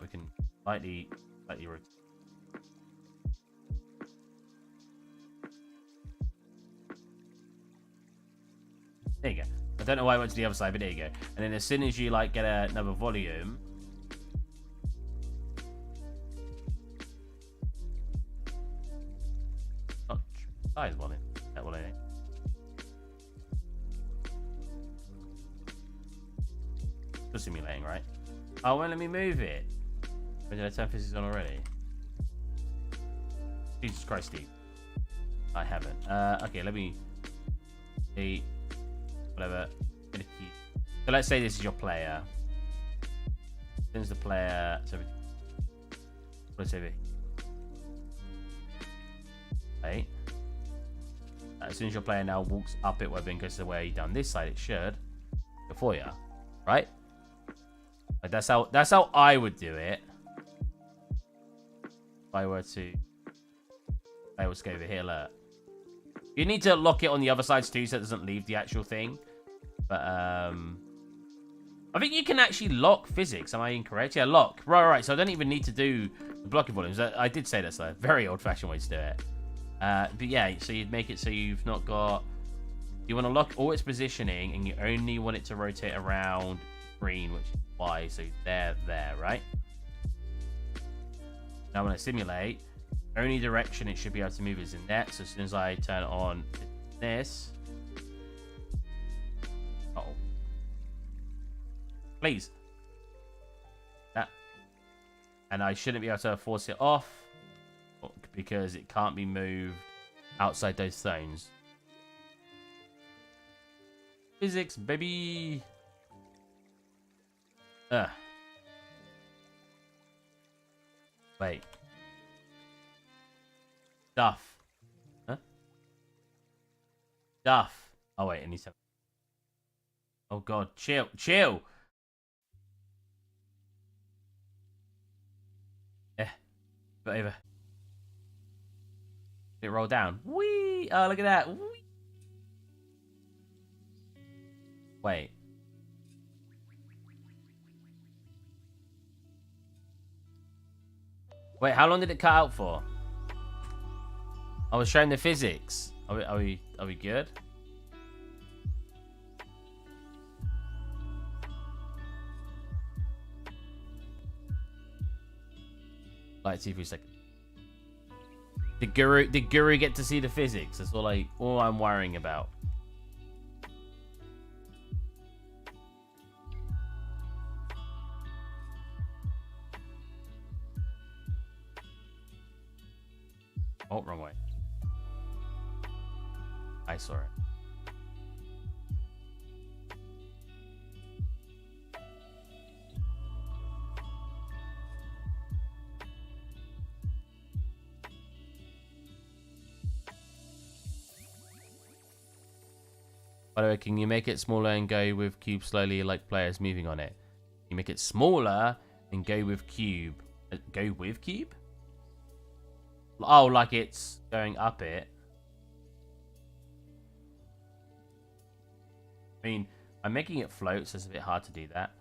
We can slightly rotate. There you go. I don't know why I went to the other side, but there you go. And then as soon as you like get another volume, not size volume. That will ain't. Still simulating, right? Oh, well, let me move it. Or did I turn physics on already? Jesus Christ, Steve. I haven't. Okay, let me see. Whatever. So let's say this is your player. This is the player. So let's say right. As soon as your player now walks up it, whether it goes to where you done this side, it should before you, right? Like that's how I would do it. If I were to, I would go over here. Look. You need to lock it on the other sides too, so it doesn't leave the actual thing. But I think you can actually lock physics. Am I incorrect? Yeah, lock. Right. So I don't even need to do the blocking volumes. I did say that's a very old-fashioned way to do it. But yeah, so you'd make it so you've not got... You want to lock all its positioning, and you only want it to rotate around green, which is Y. So there, right? Now when I simulate, only direction it should be able to move is in that. So as soon as I turn on this... Uh-oh. Please. That. And I shouldn't be able to force it off because it can't be moved outside those zones. Physics, baby. Wait. Stuff. Huh? Stuff. Oh, wait, it needs to... Oh, God. Chill. But over. Did it roll down? Whee! Oh, look at that. Whee! Wait. Wait, how long did it cut out for? I was showing the physics. Are we good? Like, see for a second. Did Guru get to see the physics? That's all I'm worrying about. Oh, wrong way. I saw it. By the way, can you make it smaller and go with cube slowly like players moving on it? You make it smaller and go with cube. Go with cube? Oh, like it's going up it. I mean, I'm making it float, so it's a bit hard to do that.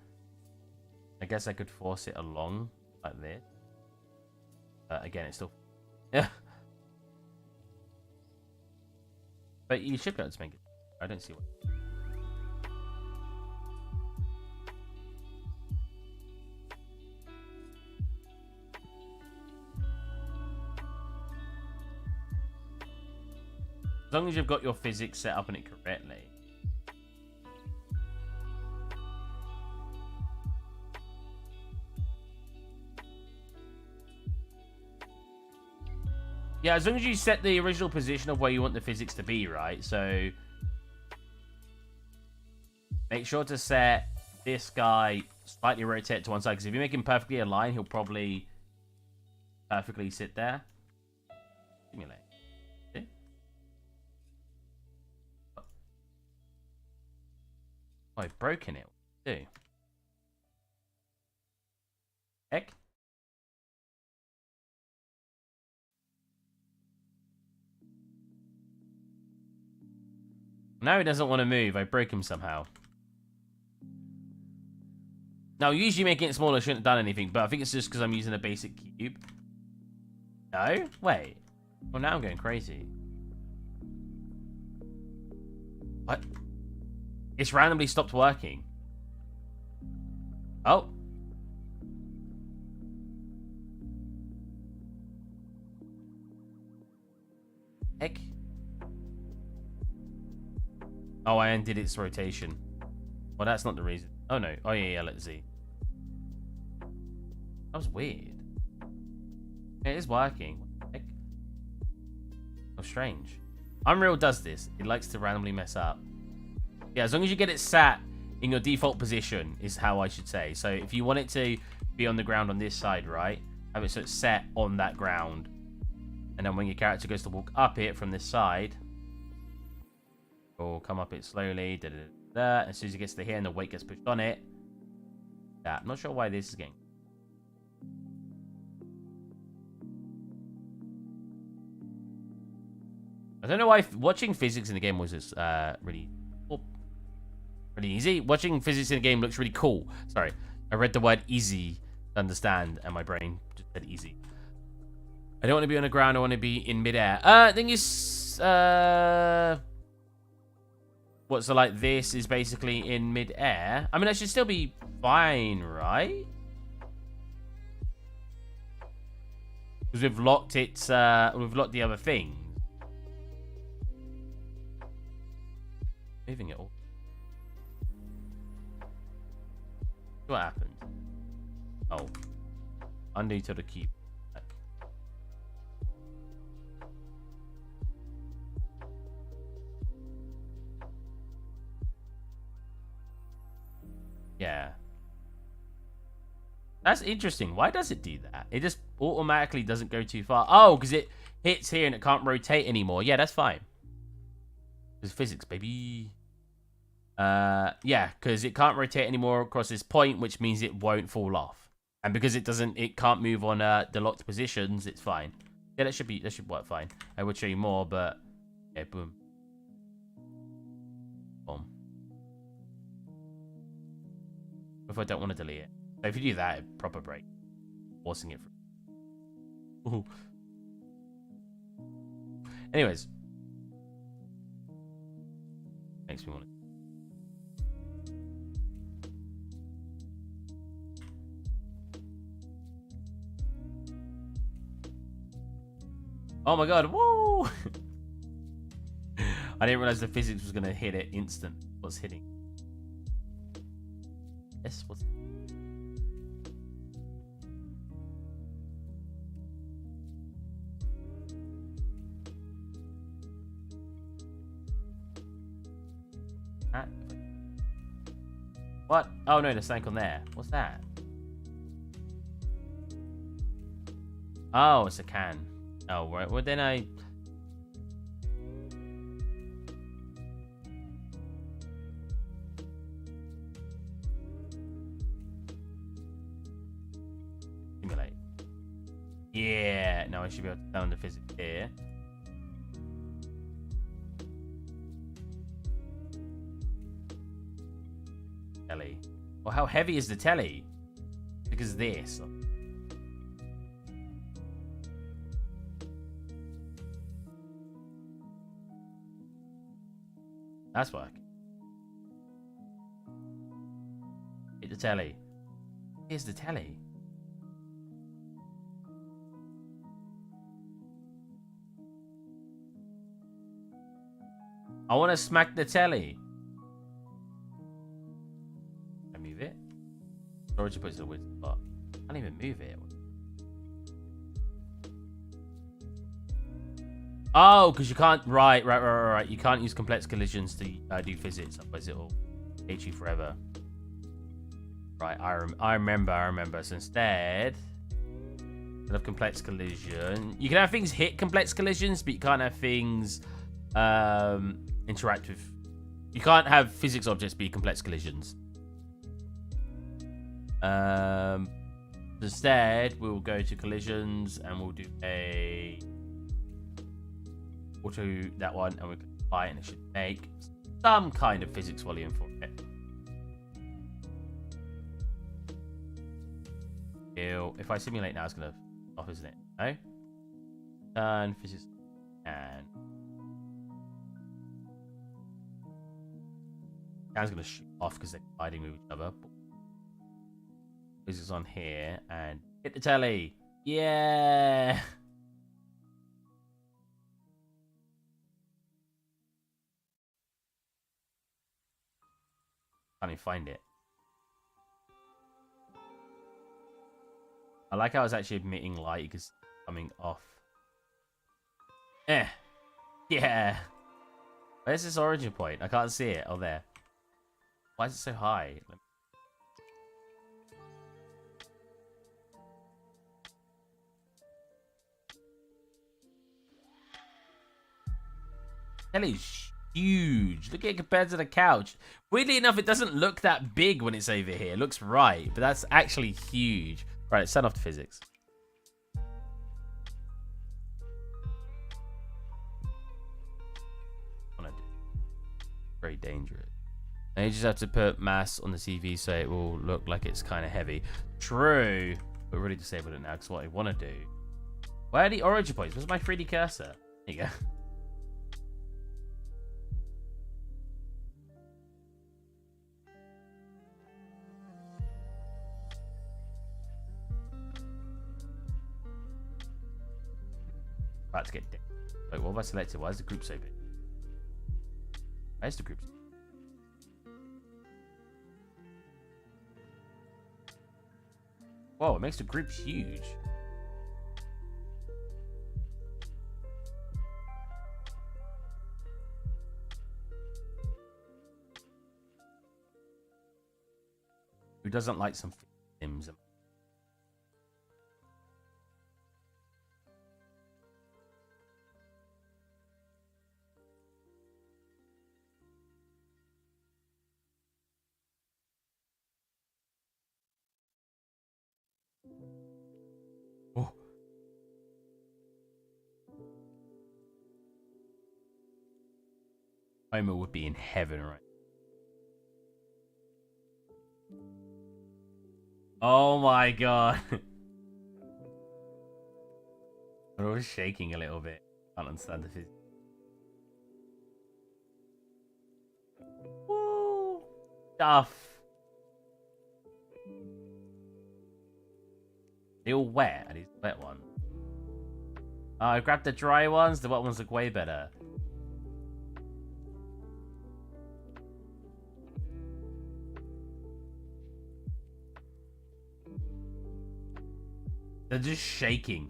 I guess I could force it along like this. Again, it's still... Yeah. But you should be able to make it. I don't see what... As long as you've got your physics set up in it correctly. Yeah, as long as you set the original position of where you want the physics to be, right? So make sure to set this guy slightly rotate to one side, because if you make him perfectly aligned, he'll probably perfectly sit there. Simulate. See? Oh, I've broken it. What do you do? Heck? Now he doesn't want to move. I broke him somehow. Now, usually making it smaller shouldn't have done anything, but I think it's just because I'm using a basic cube. No? Wait. Well, now I'm going crazy. What? It's randomly stopped working. Oh. Heck. Oh, I undid its rotation. Well, that's not the reason. Oh, no. Oh, yeah, let's see. That was weird. It is working. What the heck? Oh, strange. Unreal does this. It likes to randomly mess up. Yeah, as long as you get it sat in your default position is how I should say. So if you want it to be on the ground on this side, right? Have it so it's set on that ground. And then when your character goes to walk up it from this side, or come up it slowly, as soon as it gets to here and the weight gets pushed on it. Yeah, I'm not sure why this is getting. I don't know why watching physics in the game was just really easy. Watching physics in the game looks really cool. Sorry, I read the word easy to understand, and my brain just said easy. I don't want to be on the ground. I want to be in midair. Thing is, what's so like this is basically in midair. I mean, that should still be fine, right? Because we've locked it. We've locked the other thing. Moving it all. What happened? Oh, undo to the key. Yeah. That's interesting. Why does it do that? It just automatically doesn't go too far. Oh, because it hits here and it can't rotate anymore. Yeah, that's fine. It's physics, baby. Yeah, because it can't rotate anymore across this point, which means it won't fall off. And because it can't move on the locked positions, it's fine. Yeah, that should work fine. I would show you more, but yeah, boom. Boom. If I don't want to delete it. So if you do that, it proper break. Forcing it through. Ooh. Anyways. Makes me want to. Oh my god, woo! I didn't realize the physics was going to hit it instant. What's hitting? Yes, what's... that? What? Oh no, there's something on there. What's that? Oh, it's a can. Oh, right. Well, then I... Simulate. Yeah. Now I should be able to turn the physics here. Telly. Well, how heavy is the telly? Because this. That's work. Hit the telly. Here's the telly. I want to smack the telly. I move it. Storage puts it a weird spot. I can't even move it. Oh, because you can't... Right. You can't use complex collisions to do physics, otherwise it'll hate you forever. Right, I remember. So instead of complex collision... You can have things hit complex collisions, but you can't have things interact with... You can't have physics objects be complex collisions. Instead, we'll go to collisions, and we'll do a... auto that one, and we can apply it, and it should make some kind of physics volume for it. If I simulate now, it's gonna off, isn't it? No. Turn physics and now it's gonna shoot off because they're colliding with each other. Physics on here and hit the telly. Yeah. Can't even find it. I like how it's actually emitting light because it's coming off. Yeah. Where's this origin point? I can't see it. Oh, there. Why is it so high? Telly's huge. Look at it compared to the couch. Weirdly enough, it doesn't look that big when it's over here. It looks right, but that's actually huge. Right, let's turn off the physics. dangerous. And you just have to put mass on the TV so it will look like it's kind of heavy. True. But really disabled it now because what I want to do. Where are the origin points? Where's my 3D cursor? There you go. About to get dead. Wait, what have I selected? Why is the group so big? Where's the group? Whoa, it makes the group huge. Who doesn't like some Sims? Oh. Homer would be in heaven, right? Oh my god. I'm always shaking a little bit. I don't understand the physics. Woo! Stuff. They're all wet. Are these wet ones? I grabbed the dry ones. The wet ones look way better. They're just shaking.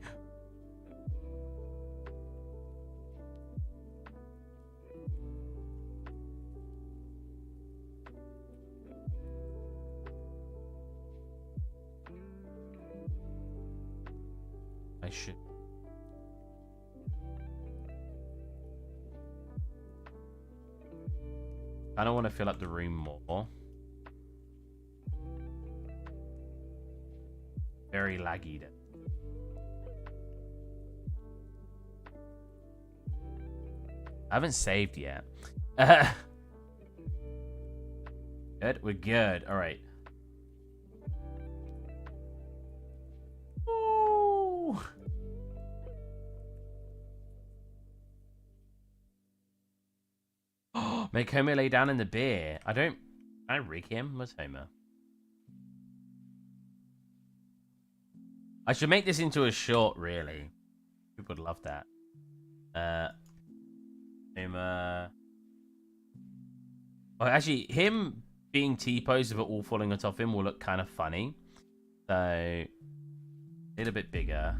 I should. I don't want to fill up the room more. Very laggy then. I haven't saved yet. Good, we're good. All right. Ooh. Make Homer lay down in the beer. I rig him. Where's Homer? I should make this into a short, really. People would love that. Homer. Oh, actually, him being T-posed with it all falling on top of him will look kind of funny. So, a little bit bigger.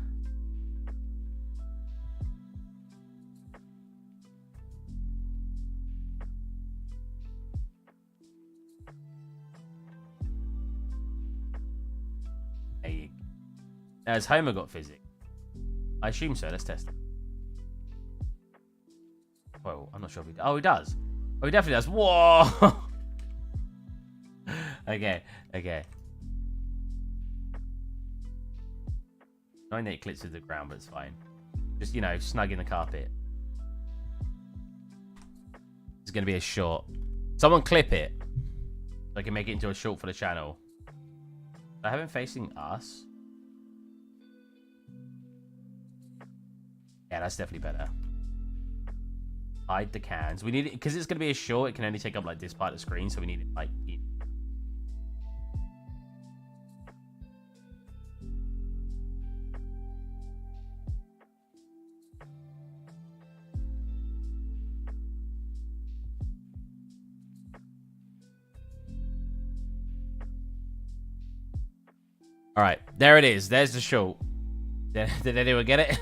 There you go. Now, has Homer got physics? I assume so. Let's test it. Well, I'm not sure if he does. Oh, he does. Oh, he definitely does. Whoa! Okay. Knowing that it clips to the ground, but it's fine. Just, you know, snug in the carpet. It's going to be a short. Someone clip it. So I can make it into a short for the channel. I have him facing us. Yeah, that's definitely better. Hide the cans. We need it because it's going to be a short. It can only take up like this part of the screen, so we need it like. All right, there it is. There's the short. Did anyone get it?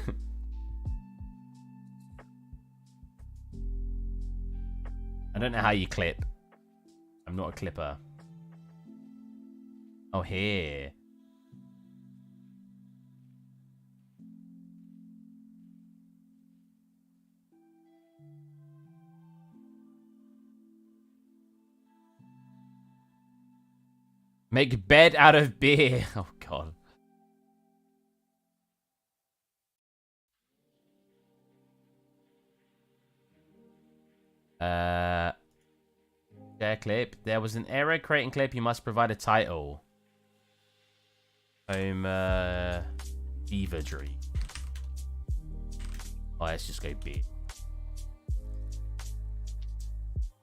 I don't know how you clip. I'm not a clipper. Oh, here. Make bed out of beer. Oh, God. Share clip. There was an error creating clip. You must provide a title. Home Fever Dream. Oh, let's just go B.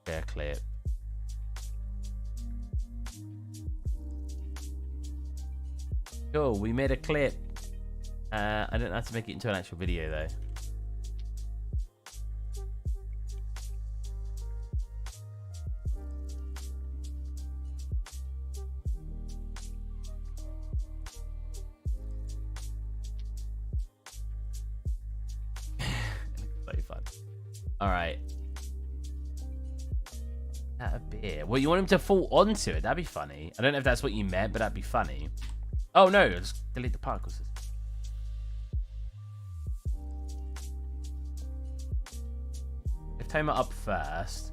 Share clip. Cool, we made a clip. I don't have to make it into an actual video though. So fun. All right. A beer. Well, you want him to fall onto it? That'd be funny. I don't know if that's what you meant, but that'd be funny. Oh no! Just delete the particles. Lift Homer up first.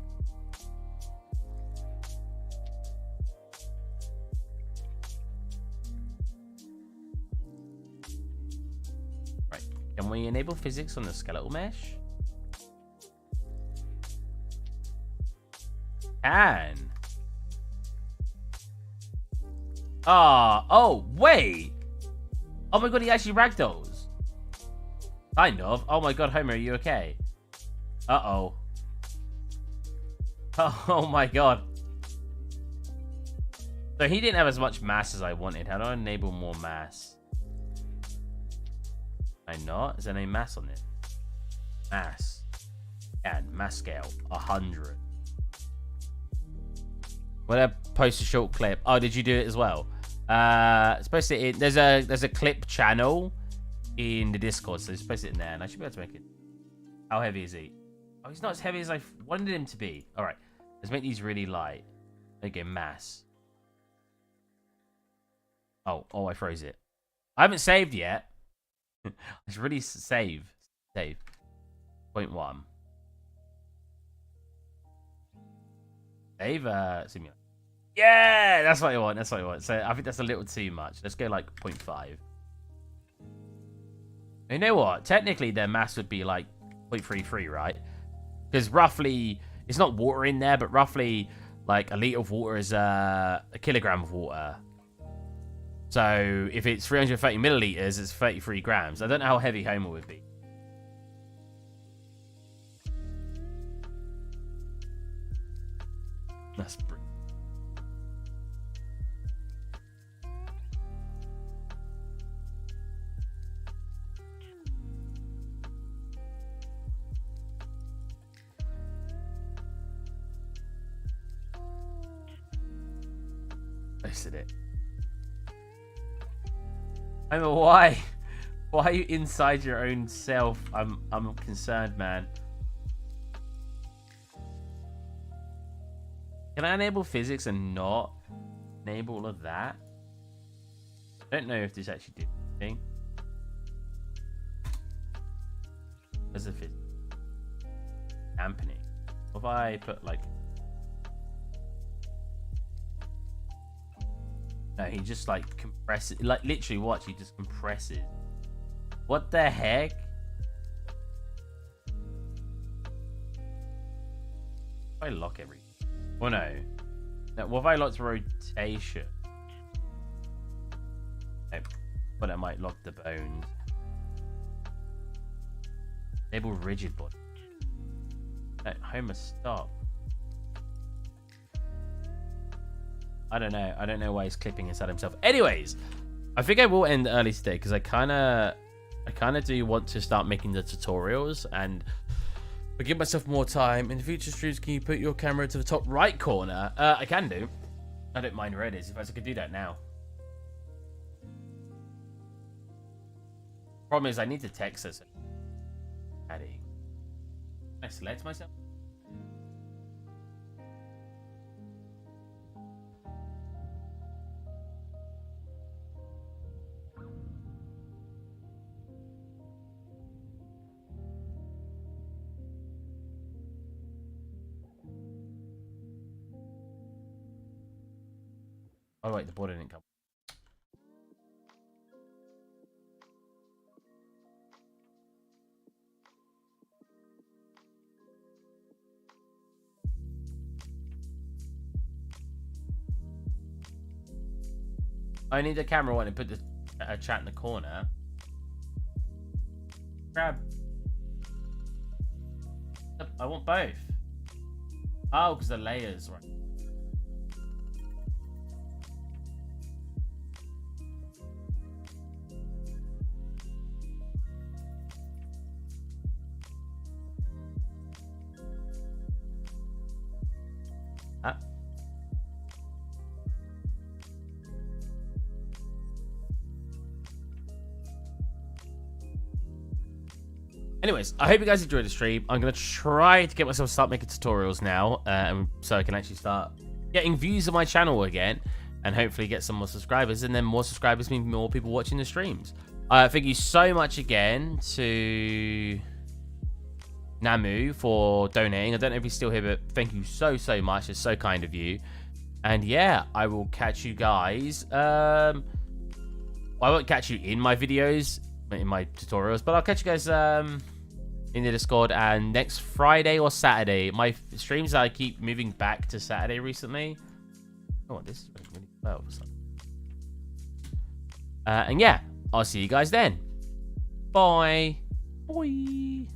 Right. Can we enable physics on the skeletal mesh? Can. Oh, wait. Oh my god, he actually ragdolls. Kind of. Oh my god, Homer, are you okay? Uh-oh. Oh my god. So he didn't have as much mass as I wanted. How do I enable more mass? Can I not? Is there any mass on it? Mass. And mass scale. 100. Well, I post a short clip. Oh, did you do it as well? It's posted in, there's a clip channel in the Discord, so just post it in there, and I should be able to make it. How heavy is he? Oh, he's not as heavy as I wanted him to be. All right, let's make these really light. Okay, mass. Oh, I froze it. I haven't saved yet. Let's really save. 0.1. Save simulate. Yeah, that's what I want. That's what I want. So I think that's a little too much. Let's go like 0.5. You know what? Technically, their mass would be like 0.33, right? Because roughly, it's not water in there, but roughly, like a liter of water is a kilogram of water. So if it's 330 milliliters, it's 33 grams. I don't know how heavy Homer would be. That's brilliant. Posted it. I mean, why? Why are you inside your own self? I'm concerned, man. Can I enable physics and not enable all of that? I don't know if this actually did anything. There's a physics. Dampening. What if I put like... No, he just like compresses. Like literally watch, he just compresses. What the heck? If I lock everything. Oh no. No, what if I locked rotation? No. But I might lock the bones. Enable rigid body. No, Homer, stop. I don't know. I don't know why he's clipping inside himself. Anyways, I think I will end early today because I kind of do want to start making the tutorials and give myself more time. In the future streams, can you put your camera to the top right corner? I can do. I don't mind where it is. If I could do that now. Problem is, I need to text us. Addy. Can I select myself? Oh wait, the border didn't come. I need the camera on and put the chat in the corner. Grab. I want both. Oh, because the layers, right? Anyways, I hope you guys enjoyed the stream. I'm going to try to get myself to start making tutorials now, so I can actually start getting views on my channel again, and hopefully get some more subscribers, and then more subscribers mean more people watching the streams. Thank you so much again to Namu for donating. I don't know if he's still here, but thank you so much. It's so kind of you. And yeah, I will catch you guys. I won't catch you in my videos, in my tutorials, but I'll catch you guys in the Discord, and next Friday or Saturday. My streams, I keep moving back to Saturday recently. Oh, this is really well. And yeah, I'll see you guys then. Bye. Bye.